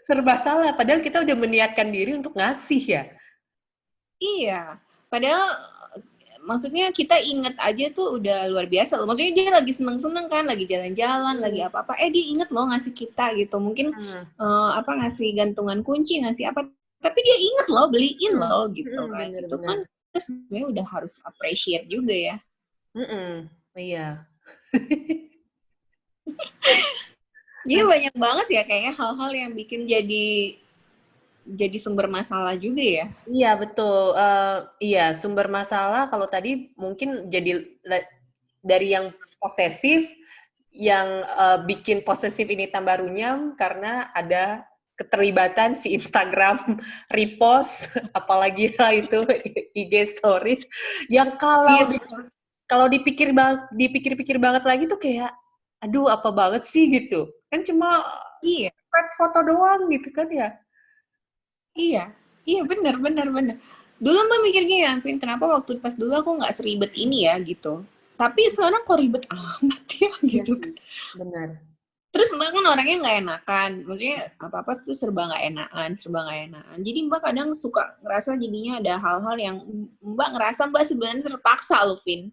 Serba salah, padahal kita udah meniatkan diri untuk ngasih ya. Iya. Padahal maksudnya kita inget aja tuh udah luar biasa loh. Maksudnya dia lagi seneng-seneng kan, lagi jalan-jalan, lagi Hmm. apa-apa. Dia inget loh ngasih kita gitu. Mungkin Hmm. apa ngasih gantungan kunci, ngasih apa. Tapi dia inget loh, beliin Hmm. loh gitu Hmm. kan. Itu Bener-bener. kan kita sebenarnya udah harus appreciate juga ya. Mm-mm. Iya. Jadi banyak banget ya kayaknya hal-hal yang bikin jadi sumber masalah juga ya. Iya betul. Iya sumber masalah kalau tadi mungkin jadi dari yang posesif, yang bikin posesif ini tambah runyam karena ada keterlibatan si Instagram repost, apalagi lah itu IG Stories, yang Iya. kalau dipikir-pikir banget lagi tuh kayak, aduh apa banget sih gitu. Kan cuma Iya. spread foto doang gitu kan ya. Iya, iya benar benar benar. Dulu Mbak mikir gini ya, Vin, kenapa waktu pas dulu aku nggak seribet ini ya gitu. Tapi sekarang kok ribet amat ya Iya gitu. sih, benar. Terus Mbak kan orangnya nggak enakan, maksudnya apa-apa tuh serba nggak enakan, serba nggak enakan. Jadi Mbak kadang suka ngerasa jadinya ada hal-hal yang Mbak ngerasa Mbak sebenarnya terpaksa loh, Vin.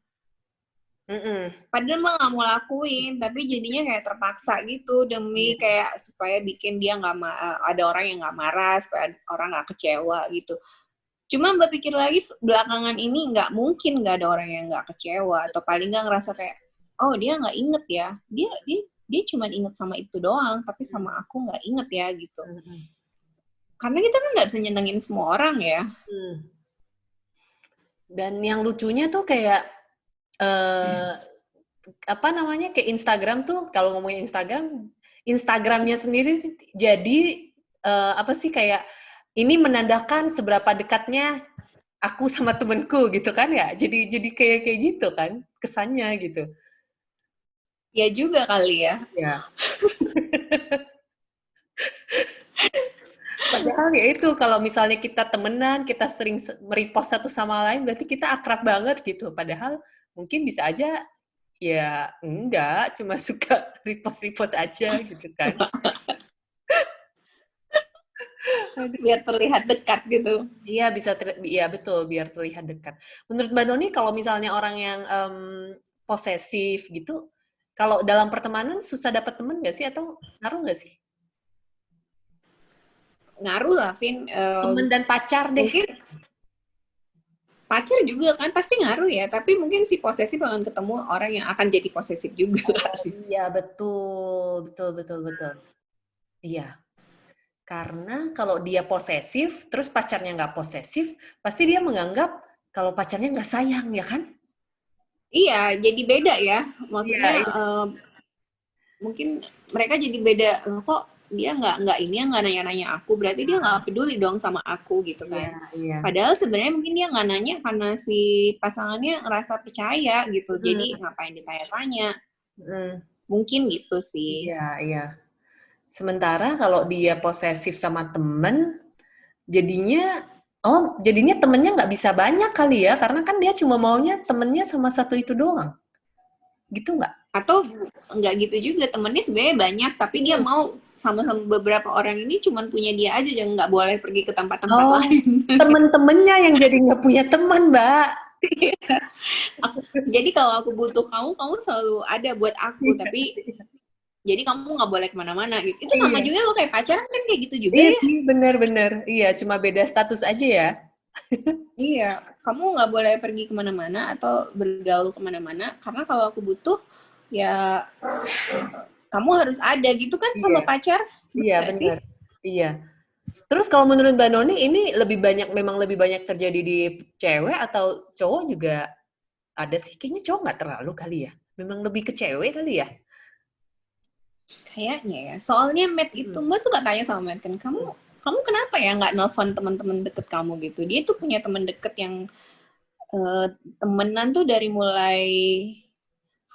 Mm-mm. Padahal Mbak nggak mau lakuin, tapi jadinya kayak terpaksa gitu demi Iya. kayak supaya bikin dia nggak ada orang yang nggak marah, supaya orang nggak kecewa gitu. Cuma Mbak pikir lagi belakangan ini nggak mungkin nggak ada orang yang nggak kecewa atau paling nggak ngerasa kayak oh dia nggak inget ya, dia cuma inget sama itu doang tapi sama aku nggak inget ya gitu. Mm-mm. Karena kita kan nggak bisa nyenengin semua orang ya. Hmm. Dan yang lucunya tuh kayak eh, apa namanya kayak Instagram tuh kalau ngomongin Instagramnya sendiri jadi apa sih kayak ini menandakan seberapa dekatnya aku sama temenku gitu kan ya. Jadi kayak gitu kan kesannya gitu. Ya juga kali ya. Ya. Padahal ya itu kalau misalnya kita temenan, kita sering merepost satu sama lain, berarti kita akrab banget gitu. Padahal mungkin bisa aja ya enggak, cuma suka repost-repost aja gitu kan. Aduh. Biar terlihat dekat gitu. Iya iya betul biar terlihat dekat. Menurut Mbak Doni kalau misalnya orang yang posesif gitu, kalau dalam pertemanan susah dapat temen nggak sih atau ngaruh nggak sih? Ngaruh lah, Vin. Temen dan pacar deh. Mungkin pacar juga kan pasti ngaruh ya, tapi mungkin si posesif akan ketemu orang yang akan jadi posesif juga Oh kali. iya betul, betul, betul, betul. Iya, karena kalau dia posesif, terus pacarnya nggak posesif, pasti dia menganggap kalau pacarnya nggak sayang, ya kan? Iya, jadi beda ya. Iya, Maksudnya iya, mungkin mereka jadi beda. Kok dia nggak ini ya nggak nanya-nanya aku, berarti dia nggak peduli dong sama aku gitu iya, kan. iya. Padahal sebenarnya mungkin dia nggak nanya karena si pasangannya ngerasa percaya gitu. Jadi Mm, ngapain ditanya-tanya? mm. Mungkin gitu sih. Iya, iya. Sementara kalau dia posesif sama temen, jadinya Oh, jadinya temennya nggak bisa banyak kali ya, karena kan dia cuma maunya temennya sama satu itu doang. Gitu nggak? Atau nggak gitu juga, temennya sebenarnya banyak, tapi dia Hmm. mau sama-sama beberapa orang ini cuman punya dia aja, yang nggak boleh pergi ke tempat-tempat Oh, lain. temen-temennya yang jadi nggak punya teman, Mbak. Jadi kalau aku butuh kamu, kamu selalu ada buat aku, tapi jadi kamu nggak boleh kemana-mana gitu. Itu sama Iya. juga lo kayak pacaran kan kayak gitu juga Iya ya. sih, bener-bener. Iya, cuma beda status aja ya. Iya, kamu nggak boleh pergi kemana-mana atau bergaul kemana-mana, karena kalau aku butuh, ya kamu harus ada gitu kan Iya, sama pacar, iya bener sih? bener. Iya. Terus kalau menurut Mbak Noni, ini lebih banyak, memang lebih banyak terjadi di cewek atau cowok juga ada sih? Kayaknya cowok nggak terlalu kali ya. Memang lebih ke cewek kali ya? Kayaknya ya. Soalnya Matt itu, Hmm. Mbak suka tanya sama Matt kan, kamu kenapa ya nggak nelfon teman-teman deket kamu gitu? Dia tuh punya teman deket yang eh, temenan tuh dari mulai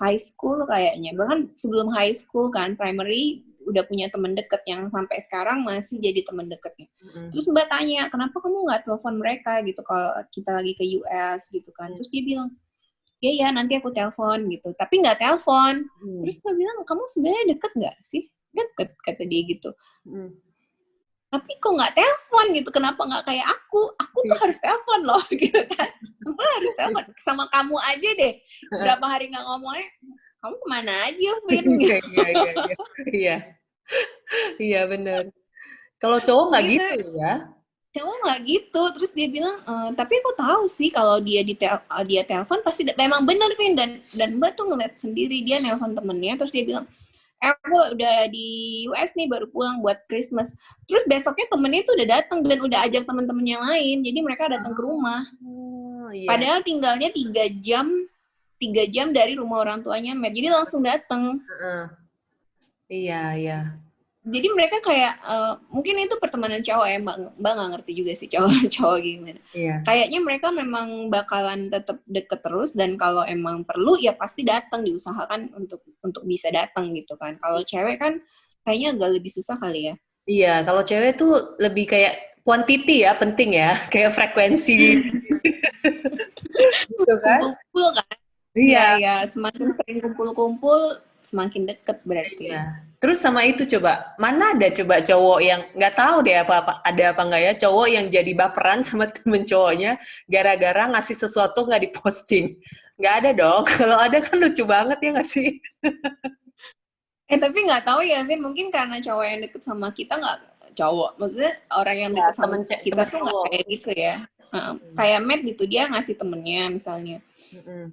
high school kayaknya. Bahkan sebelum high school kan, primary udah punya teman deket yang sampai sekarang masih jadi teman deketnya. Mm-mm. Terus Mbak tanya, kenapa kamu nggak telepon mereka gitu kalau kita lagi ke US gitu kan? Terus dia bilang, ya ya nanti aku telepon gitu. Tapi nggak telepon. Hmm. Terus gue bilang, kamu sebenarnya deket nggak sih? Deket, kata dia gitu. Hmm. Tapi kok nggak telepon gitu, kenapa nggak kayak aku tuh harus telepon loh gitu kan, aku harus telepon sama kamu aja deh, berapa hari nggak ngomongnya, kamu kemana aja Vin Iya, gitu. iya, iya, iya. Iya, iya bener. Kalau cowok nggak Gitu, gitu ya? cowok nggak gitu. Terus dia bilang, tapi aku tahu sih kalau dia telepon pasti memang bener Vin, dan Mbak tuh ngeliat sendiri dia nelpon temennya, terus dia bilang, aku udah di US nih baru pulang buat Christmas. Terus besoknya temennya tuh udah datang dan udah ajak temen-temen yang lain. Jadi mereka datang ke rumah. Oh, iya. Padahal tinggalnya 3 jam dari rumah orang tuanya Matt. Jadi langsung datang. Heeh. Iya, iya. Jadi mereka kayak mungkin itu pertemanan cowok ya, Mbak nggak ngerti juga sih cowok cowok gimana. Iya. Kayaknya mereka memang bakalan tetap deket terus, dan kalau emang perlu ya pasti datang, diusahakan untuk bisa datang gitu kan. Kalau cewek kan kayaknya agak lebih susah kali ya. Iya, kalau cewek tuh lebih kayak quantity ya, penting ya, kayak frekuensi gitu kan? Kumpul-kumpul kan. Iya, Iya, iya, semakin sering kumpul-kumpul semakin deket iya. berarti. Terus sama itu coba, mana ada coba cowok yang nggak tahu deh apa-apa, ada apa nggak ya, cowok yang jadi baperan sama temen cowoknya gara-gara ngasih sesuatu nggak diposting. Nggak ada dong. Kalau ada kan lucu banget ya nggak sih? Tapi nggak tahu ya, Vin, mungkin karena cowok yang deket sama kita nggak, cowok, maksudnya orang yang Ya, deket sama kita temen tuh nggak cowok. kayak gitu ya. Kayak Matt gitu, dia ngasih temennya misalnya Mm-mm.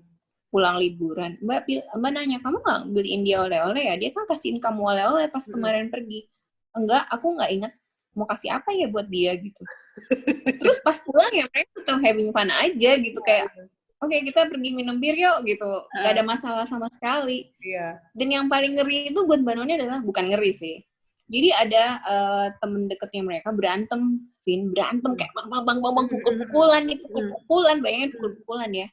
pulang liburan, Mbak nanya, kamu nggak beliin dia oleh-oleh ya? Dia kan kasihin kamu oleh-oleh pas Mm-mm. kemarin pergi. Enggak, aku nggak inget mau kasih apa ya buat dia gitu. Terus pas pulang ya mereka tetap having fun aja gitu, kayak oke, kita pergi minum bir yuk gitu, nggak ada Ah, masalah sama sekali. iya. Dan yang paling ngeri itu buat Mbak Noni adalah, bukan ngeri sih. Jadi ada temen deketnya mereka berantem, Vin, berantem Mm. kayak bang, Mm-mm. pukul-pukulan nih, Mm-mm. pukul-pukulan, bayangin Mm. pukul-pukulan ya.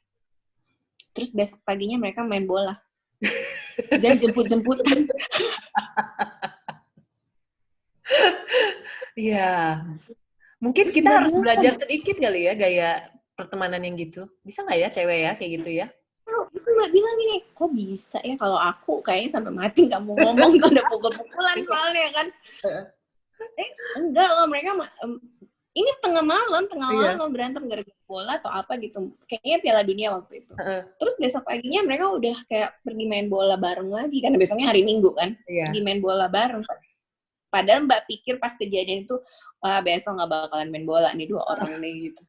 Terus besok paginya mereka main bola. Dan jemput-jemputan. Iya, mungkin Terus kita Mbak harus bilang, belajar sedikit kali ya gaya pertemanan yang gitu. Bisa nggak ya cewek ya kayak gitu ya? terus Mbak bilang gini, kok bisa ya, kalau aku kayaknya sampai mati nggak mau ngomong tuh, ada pukul-pukulan soalnya kan. Enggak loh, mereka ini tengah Iya. malam berantem gara-gara bola atau apa gitu. Kayaknya Piala Dunia waktu itu. Heeh. Terus besok paginya mereka udah kayak pergi main bola bareng lagi, karena besoknya hari Minggu kan. Pergi Iya. main bola bareng. Padahal Mbak pikir pas kejadian itu, wah besok nggak bakalan main bola nih dua orang nih gitu.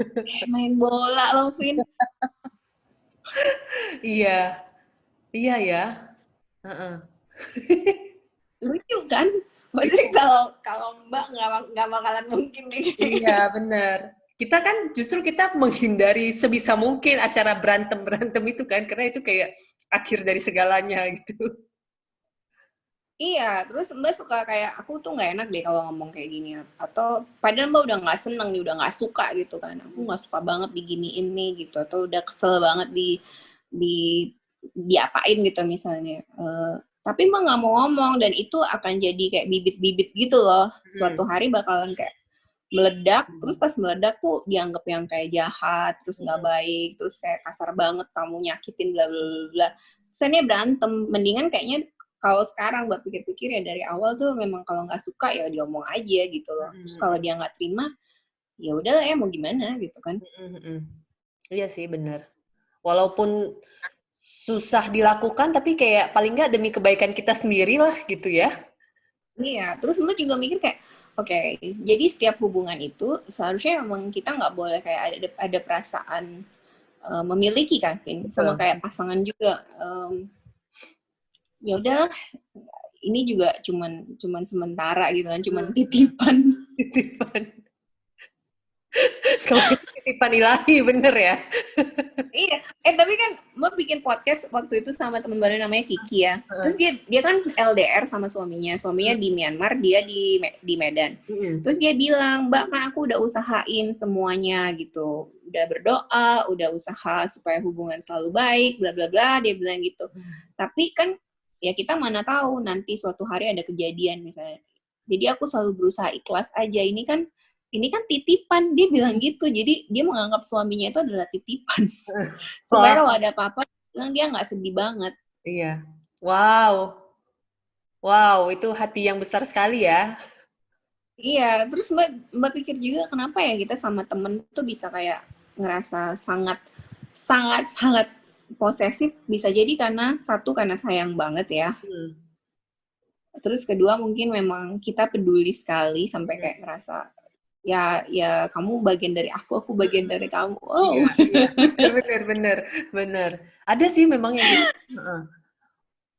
Main bola loh, Vin. Iya. Iya ya. Heeh. Lucu kan? Maksudnya kalau kalau Mbak nggak bakalan mungkin kayak Iya, gitu. benar. Kita kan justru kita menghindari sebisa mungkin acara berantem-berantem itu kan, karena itu kayak akhir dari segalanya gitu. Iya, terus Mbak suka kayak, aku tuh nggak enak deh kalau ngomong kayak gini. Atau padahal Mbak udah nggak seneng nih, udah nggak suka gitu kan. Aku nggak suka banget diginiin nih gitu. Atau udah kesel banget di diapain gitu misalnya. Tapi Mbak nggak mau ngomong, dan itu akan jadi kayak bibit-bibit gitu loh. Suatu Hmm. hari bakalan kayak, meledak, terus pas meledak tuh dianggap yang kayak jahat, terus nggak baik, terus kayak kasar banget, kamu nyakitin bla bla bla. Terus ini berantem. Mendingan kayaknya kalau sekarang buat pikir-pikir ya dari awal tuh memang kalau nggak suka ya diomong aja gitu loh. Terus kalau dia nggak terima, ya udah ya mau gimana gitu kan. Iya sih benar. Walaupun susah dilakukan tapi kayak paling nggak demi kebaikan kita sendiri lah gitu ya. Iya, terus Mbak juga mikir kayak, oke, jadi setiap hubungan itu seharusnya emang kita nggak boleh kayak ada perasaan memiliki kan, Vin. Sama kayak pasangan juga. Ya udah, ini juga cuman sementara gitu kan, cuman titipan. Titipan. Kalau titipan ilahi bener ya. Iya, tapi kan Mbak bikin podcast waktu itu sama teman baru namanya Kiki ya. Terus dia kan LDR sama suaminya di Myanmar, dia di Medan. Terus dia bilang, Mbak kan aku udah usahain semuanya gitu, udah berdoa, udah usaha supaya hubungan selalu baik, bla bla bla. Dia bilang gitu. Tapi kan ya kita mana tahu nanti suatu hari ada kejadian misalnya. Jadi aku selalu berusaha ikhlas aja. Ini kan titipan, dia bilang gitu. Jadi dia menganggap suaminya itu adalah titipan. Supaya kalau ada apa-apa, bilang dia nggak sedih banget. Iya. Wow. Wow, itu hati yang besar sekali ya. Iya, terus Mbak pikir juga kenapa ya kita sama temen tuh bisa kayak ngerasa sangat posesif. Bisa jadi karena sayang banget ya. Terus kedua mungkin memang kita peduli sekali sampai kayak ngerasa ya kamu bagian dari aku bagian dari kamu. Oh. Iya. Bener. Ada sih memang yang gitu.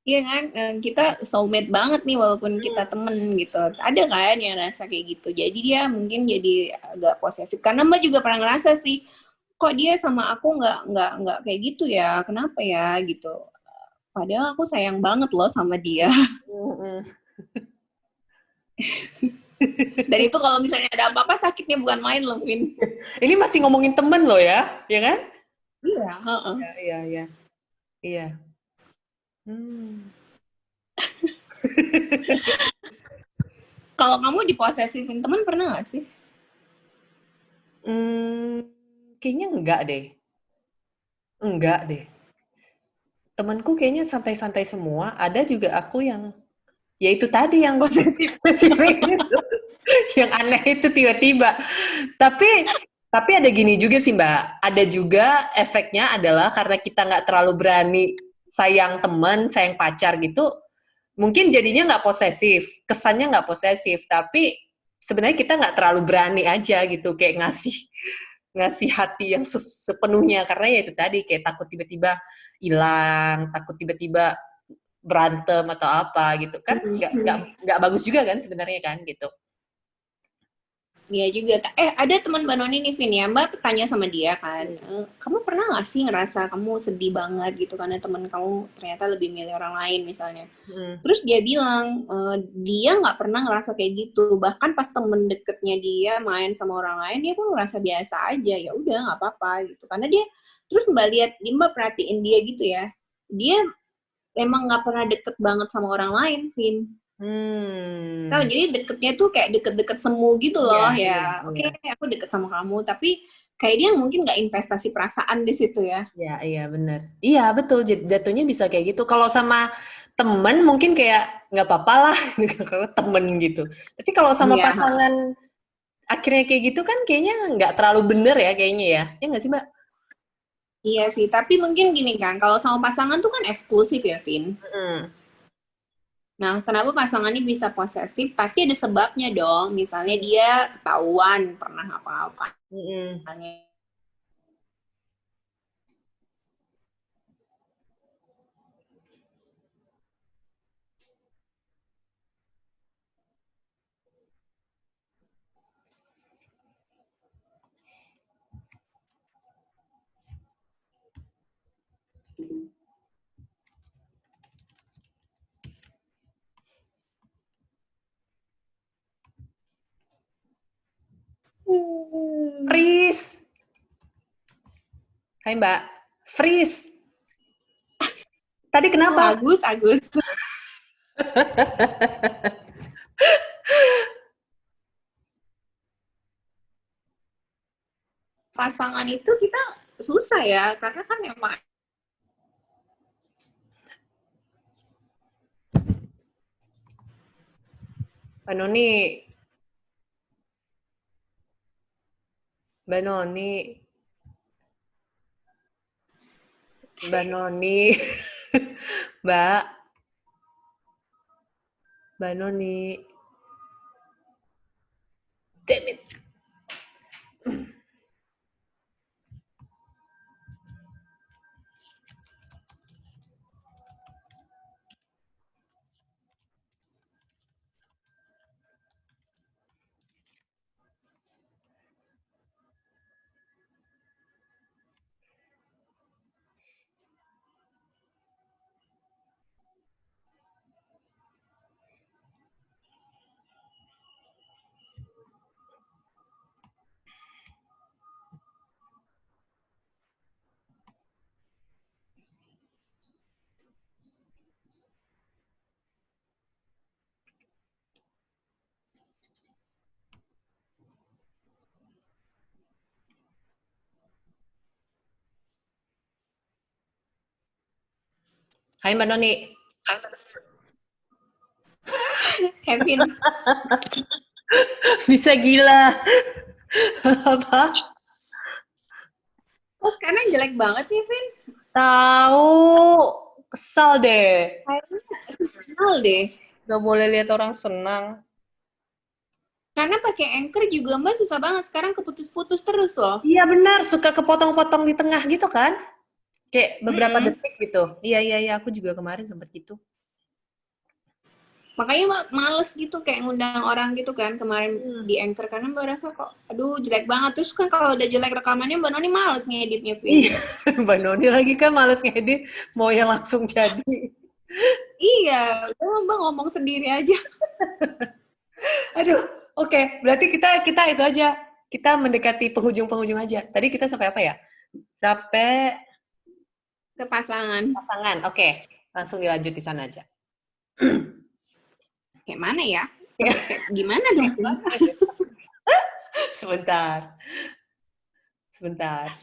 Iya kan, kita soulmate banget nih walaupun kita temen gitu. Ada kan yang rasa kayak gitu. Jadi dia mungkin jadi agak posesif. Karena Mbak juga pernah ngerasa sih, kok dia sama aku nggak kayak gitu ya? Kenapa ya gitu? Padahal aku sayang banget loh sama dia. Dan itu kalau misalnya ada apa-apa sakitnya bukan main loh, Vin. Ini masih ngomongin temen loh ya, ya kan? Iya, Iya. Kalau kamu diposesifin temen pernah nggak sih? Kayaknya enggak deh. Temanku kayaknya santai-santai semua. Ada juga aku yang, ya itu tadi yang posesif itu. Yang aneh itu tiba-tiba. Tapi ada gini juga sih Mbak. Ada juga efeknya adalah karena kita nggak terlalu berani sayang teman, sayang pacar gitu, mungkin jadinya nggak posesif, kesannya nggak posesif, tapi sebenarnya kita nggak terlalu berani aja gitu, kayak ngasih hati yang sepenuhnya, karena ya itu tadi, kayak takut tiba-tiba hilang, takut tiba-tiba berantem atau apa gitu kan, nggak bagus juga kan sebenarnya kan gitu. Iya juga. Ada teman Mbak Noni nih, Vin ya. Mbak tanya sama dia kan, kamu pernah nggak sih ngerasa kamu sedih banget gitu karena teman kamu ternyata lebih milih orang lain misalnya. Terus dia bilang, dia nggak pernah ngerasa kayak gitu. Bahkan pas temen deketnya dia main sama orang lain, dia tuh ngerasa biasa aja. Ya udah nggak apa-apa gitu. Karena dia, terus Mbak perhatiin dia gitu ya. Dia emang nggak pernah deket banget sama orang lain, Vin. Nah, jadi deketnya tuh kayak deket-deket semu gitu loh ya. Oke, aku deket sama kamu, tapi kayak dia mungkin nggak investasi perasaan di situ ya. Iya benar. Iya betul, jatuhnya bisa kayak gitu. Kalau sama temen mungkin kayak nggak apa-apa lah, kalau temen gitu. Tapi kalau sama pasangan akhirnya kayak gitu kan kayaknya nggak terlalu bener ya kayaknya ya. Ya nggak sih Mbak? Iya sih, tapi mungkin gini kan, kalau sama pasangan tuh kan eksklusif ya, Vin. Nah, kenapa pasangannya bisa posesif? Pasti ada sebabnya dong. Misalnya dia ketahuan pernah apa-apa. Freeze. Hai Mbak. Freeze. Tadi kenapa? Agus. pasangan itu kita susah ya, karena kan memang Mbak Noni, Mbak Noni, Mbak Noni, Mbak, Mbak Noni. Damn it. Hai Mbak Noni. Kevin. Bisa gila. Apa? Oh, sekarang jelek banget nih, Vin. Tahu. Kesal deh. Kesal deh. Gak boleh lihat orang senang. Karena pakai Anchor juga Mbak susah banget. Sekarang keputus-putus terus loh. Iya benar, suka kepotong-potong di tengah gitu kan? Kayak beberapa detik gitu. Iya, aku juga kemarin sempat gitu. Makanya males gitu kayak ngundang orang gitu kan kemarin di Anchor. Karena Mbak rasa kok, aduh jelek banget. Terus kan kalau udah jelek rekamannya Mbak Noni males ngeditnya, Vin. Iya, Mbak Noni lagi kan males ngedit, mau yang langsung jadi. Iya, udah Mbak ngomong sendiri aja. Aduh, oke. Berarti kita itu aja. Kita mendekati penghujung-penghujung aja. Tadi kita sampai apa ya? Sampai Ke pasangan. pasangan. Oke, langsung dilanjut di sana aja. Kayak mana ya? Gimana dong? Sebentar.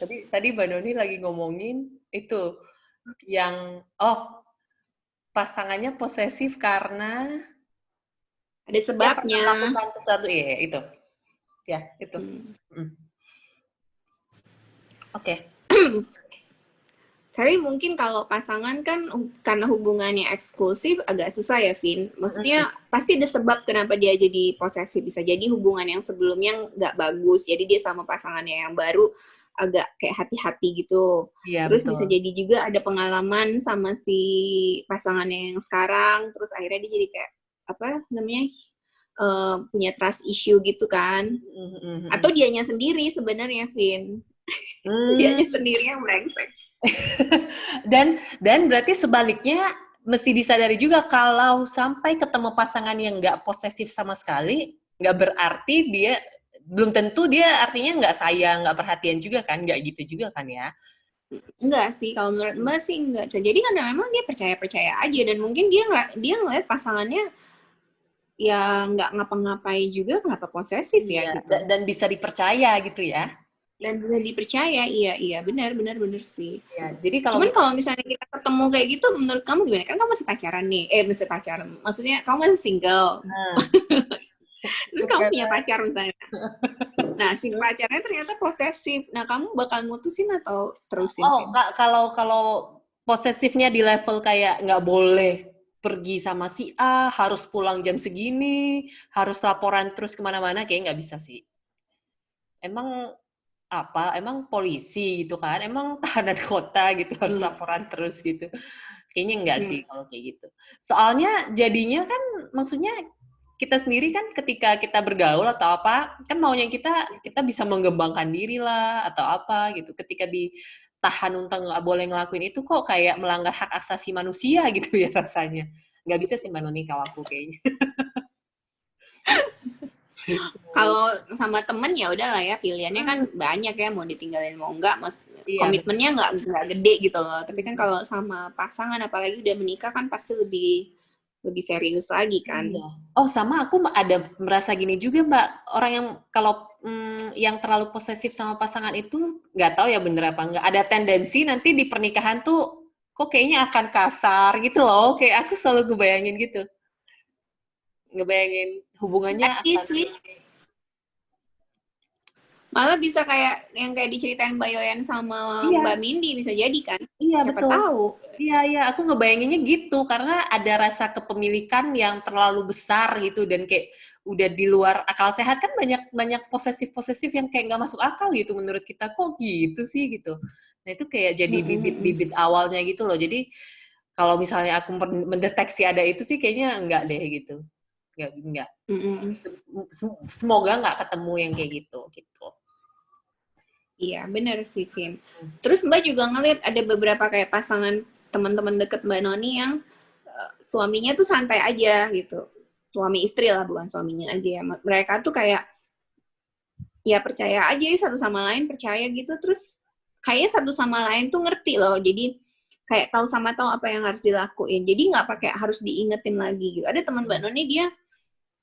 Tadi Mbak Noni lagi ngomongin itu yang pasangannya posesif karena Ada sebabnya. Dia melakukan sesuatu, iya itu. Ya, itu. Oke. Tapi mungkin kalau pasangan kan karena hubungannya eksklusif agak susah ya, Vin. Maksudnya pasti ada sebab kenapa dia jadi posesif. Bisa jadi hubungan yang sebelumnya nggak bagus, jadi dia sama pasangannya yang baru agak kayak hati-hati gitu. Iya, Terus betul. bisa jadi juga ada pengalaman sama si pasangannya yang sekarang, terus akhirnya dia jadi kayak apa namanya punya trust issue gitu kan. Atau dianya sendiri sebenarnya, Vin. Dianya sendiri yang brengsek. dan berarti sebaliknya mesti disadari juga kalau sampai ketemu pasangan yang nggak posesif sama sekali, nggak berarti dia belum tentu dia artinya nggak sayang, nggak perhatian juga kan, nggak gitu juga kan ya? Enggak sih, kalau menurut Mbak sih enggak. Jadi kan memang dia percaya-percaya aja dan mungkin dia ngeliat pasangannya ya nggak ngapa-ngapain juga kenapa posesif ya gitu. Dan bisa dipercaya gitu ya. Dan bisa dipercaya, iya benar sih. Ya, jadi Cuman kalau misalnya kita ketemu kayak gitu, menurut kamu gimana? Kan kamu masih pacaran nih, masih pacaran. Maksudnya kamu masih single. Terus kamu punya pacar misalnya. Nah, si pacarnya ternyata posesif. Nah, kamu bakal mutusin atau terusin? Kalau posesifnya di level kayak nggak boleh pergi sama si A, harus pulang jam segini, harus laporan terus kemana-mana, kayak nggak bisa sih. Emang polisi gitu kan, emang tahanan kota gitu harus laporan terus gitu, kayaknya enggak sih kalau kayak gitu. Soalnya jadinya kan maksudnya kita sendiri kan ketika kita bergaul atau apa kan maunya kita bisa mengembangkan diri lah atau apa gitu, ketika ditahan untuk nggak boleh ngelakuin itu kok kayak melanggar hak asasi manusia gitu ya rasanya. Nggak bisa sih Mbak Noni kalau aku kayaknya. Kalau sama temen ya udah lah ya, pilihannya kan banyak ya, mau ditinggalin mau enggak, komitmennya nggak gede gitu loh. Tapi kan kalau sama pasangan apalagi udah menikah kan pasti lebih serius lagi kan. Iya. Oh sama aku ada merasa gini juga Mbak, orang yang kalau yang terlalu posesif sama pasangan itu nggak tahu ya bener apa nggak. Ada tendensi nanti di pernikahan tuh kok kayaknya akan kasar gitu loh. Kayak aku selalu ngebayangin gitu. Ngebayangin hubungannya Tadi akan sih malah bisa kayak yang kayak diceritain Mbak Yoyan sama Mbak iya, Mindy bisa jadi kan? iya Siapa betul. tahu. Iya, iya, aku ngebayanginnya gitu karena ada rasa kepemilikan yang terlalu besar gitu dan kayak udah di luar akal sehat kan banyak banyak posesif-posesif yang kayak nggak masuk akal gitu menurut kita kok gitu sih gitu. Nah itu kayak jadi Mm-mm. bibit-bibit awalnya gitu loh. Jadi kalau misalnya aku mendeteksi ada itu sih kayaknya enggak deh gitu. Enggak. Mm-mm. Semoga nggak ketemu yang kayak gitu gitu. Iya, bener sih, Vin. Terus Mbak juga ngeliat ada beberapa kayak pasangan teman-teman deket Mbak Noni yang suaminya tuh santai aja gitu. Suami istri lah, bukan suaminya aja ya. Mereka tuh kayak ya percaya aja satu sama lain, percaya gitu. Terus kayaknya satu sama lain tuh ngerti loh. Jadi kayak tahu sama tahu apa yang harus dilakuin. Jadi nggak pakai harus diingetin lagi gitu. Ada teman Mbak Noni dia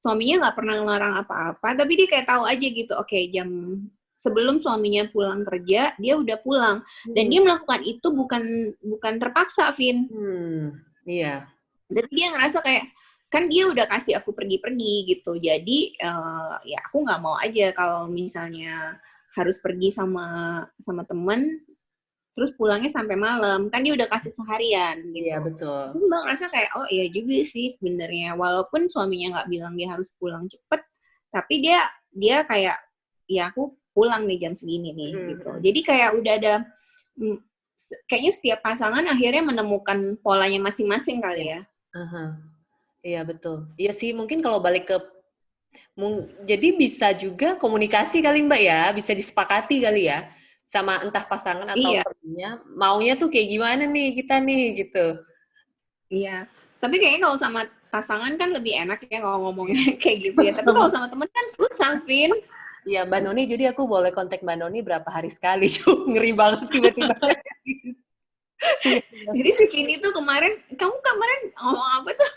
suaminya nggak pernah ngelarang apa-apa, tapi dia kayak tahu aja gitu. Oke, jam sebelum suaminya pulang kerja, dia udah pulang. Dan Hmm, dia melakukan itu bukan bukan terpaksa, Vin. iya. Jadi dia ngerasa kayak kan dia udah kasih aku pergi-pergi gitu. Jadi ya aku nggak mau aja kalau misalnya harus pergi sama sama temen terus pulangnya sampai malam. Kan dia udah kasih seharian Iya gitu. betul. Terus Mbak ngerasa kayak oh iya juga sih sebenarnya walaupun suaminya nggak bilang dia harus pulang cepet, tapi dia kayak ya aku pulang nih jam segini nih gitu. Mhm. Jadi kayak udah ada mm, kayaknya setiap pasangan akhirnya menemukan polanya masing-masing Iya. kali ya. Aha. Iya betul. Iya sih mungkin kalau balik ke jadi bisa juga komunikasi kali Mbak ya, bisa disepakati kali ya sama entah pasangan atau Iya, temennya maunya tuh kayak gimana nih kita nih gitu. iya. Tapi kayaknya kalau sama pasangan kan lebih enak ya kalau ngomongnya Iya. kayak gitu ya. Tapi kalau Sama. sama temen kan susah, Vin. Iya Mbak Noni, jadi aku boleh kontak Mbak Noni berapa hari sekali, ngeri banget tiba-tiba. Iya, Jadi si Vin itu kemarin, kamu kemarin ngomong apa tuh?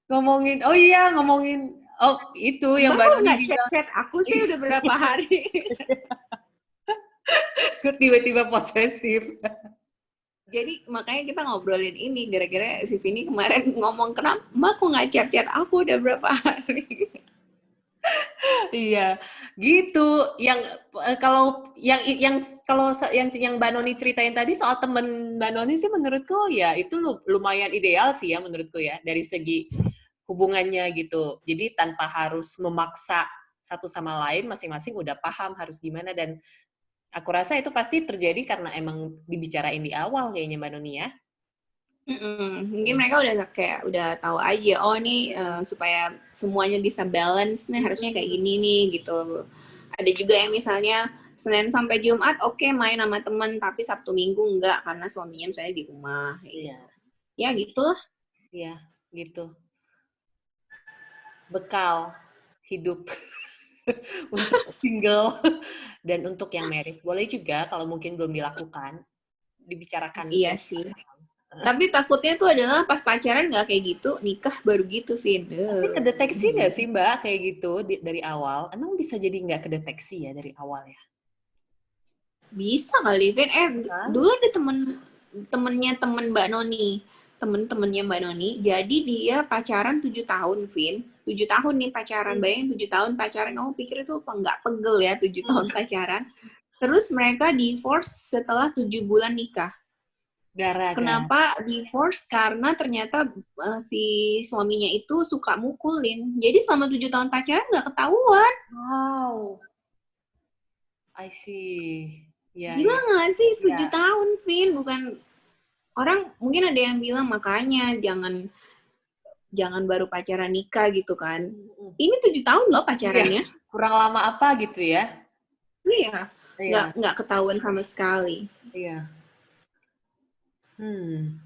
ngomongin, oh iya ngomongin, oh itu yang Mbak Mbak kok Noni nggak bilang, chat-chat aku sih udah berapa hari? tiba-tiba posesif. Jadi makanya kita ngobrolin ini gara-gara si Vini kemarin ngomong kenapa Mbak kok nggak chat-chat aku udah berapa hari? Iya, gitu. Yang kalau yang Mbak Noni ceritain tadi soal temen Mbak Noni sih menurutku ya itu lumayan ideal sih ya menurutku ya dari segi hubungannya gitu. Jadi tanpa harus memaksa satu sama lain, masing-masing udah paham harus gimana dan aku rasa itu pasti terjadi karena emang dibicarain di awal kayaknya Mbak Noni ya. Mungkin mereka udah kayak udah tahu aja oh nih supaya semuanya bisa balance nih harusnya kayak gini nih gitu. Ada juga yang misalnya Senin sampai Jumat oke, main sama temen tapi Sabtu Minggu enggak karena suaminya misalnya di rumah kayak Iya, gitu. Ya gitulah. iya, gitu. Bekal hidup untuk single dan untuk yang married. Boleh juga kalau mungkin belum dilakukan, dibicarakan Iya dulu. sih. Tapi takutnya tuh adalah pas pacaran nggak kayak gitu, nikah baru gitu, Vin. Tapi kedeteksi nggak sih Mbak kayak gitu dari awal? Emang bisa jadi nggak kedeteksi ya dari awal ya? Bisa kali, Vin. Kan? Dulu ada temennya temen Mbak Noni. Temen-temennya Mbak Noni. Jadi dia pacaran 7 tahun, Vin. 7 tahun nih pacaran. Bayangin 7 tahun pacaran. Kamu pikir itu apa? Nggak pegel ya 7 tahun pacaran. Terus mereka divorce setelah 7 bulan nikah. Gara-gara. Kenapa divorce? Karena ternyata si suaminya itu suka mukulin. Jadi selama 7 tahun pacaran nggak ketahuan. Wow, I see. Ya, Gila ya, nggak sih? ya. 7 tahun, Vin. Bukan orang mungkin ada yang bilang makanya jangan jangan baru pacaran nikah gitu kan. Ini 7 tahun loh Iya, pacarannya. kurang lama apa gitu ya? Iya, Iya, nggak ketahuan sama sekali. iya. Hmm.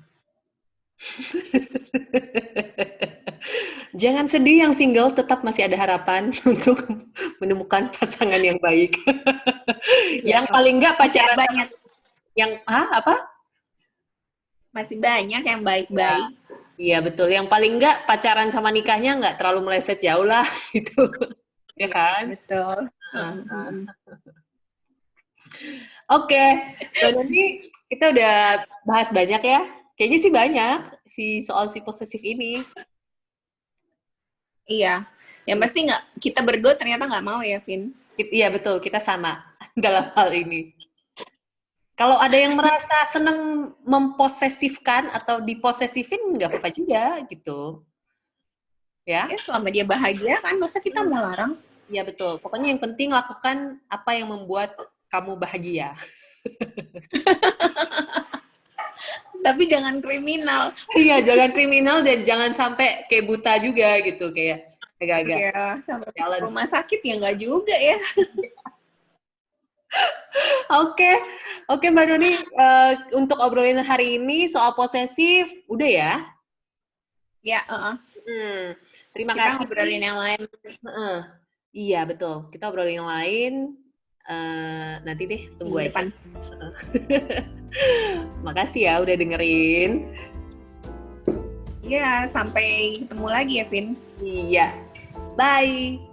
Jangan sedih yang single, tetap masih ada harapan untuk menemukan pasangan yang baik. Iya, Yang paling enggak masih pacaran sama banyak yang apa? masih banyak yang Ya, baik-baik. iya betul. Yang paling enggak pacaran sama nikahnya enggak terlalu meleset jauh lah gitu. ya kan? Betul. Oke, Mbak Doni, kita udah bahas banyak ya. Kayaknya sih banyak soal si posesif ini. Iya. Yang pasti kita berdua ternyata nggak mau ya, Vin. Iya betul, kita sama dalam hal ini. Kalau ada yang merasa seneng memposesifkan atau diposesifin, nggak apa-apa juga gitu. Ya? Ya, selama dia bahagia kan, masa kita mau larang? Iya betul. Pokoknya yang penting lakukan apa yang membuat kamu bahagia. Tapi jangan kriminal. Iya, jangan kriminal dan jangan sampai kayak buta juga gitu, kayak agak-agak Iya, sampai balance. rumah sakit ya nggak juga ya. Oke Mbak Doni, untuk obrolin hari ini soal posesif, udah ya? Ya, Terima kita kasih. ngobrolin yang lain. Iya betul, kita obrolin yang lain. Nanti deh, tunggu aja. Depan. Makasih ya udah dengerin. Iya, sampai ketemu lagi ya, Vin. Iya, bye.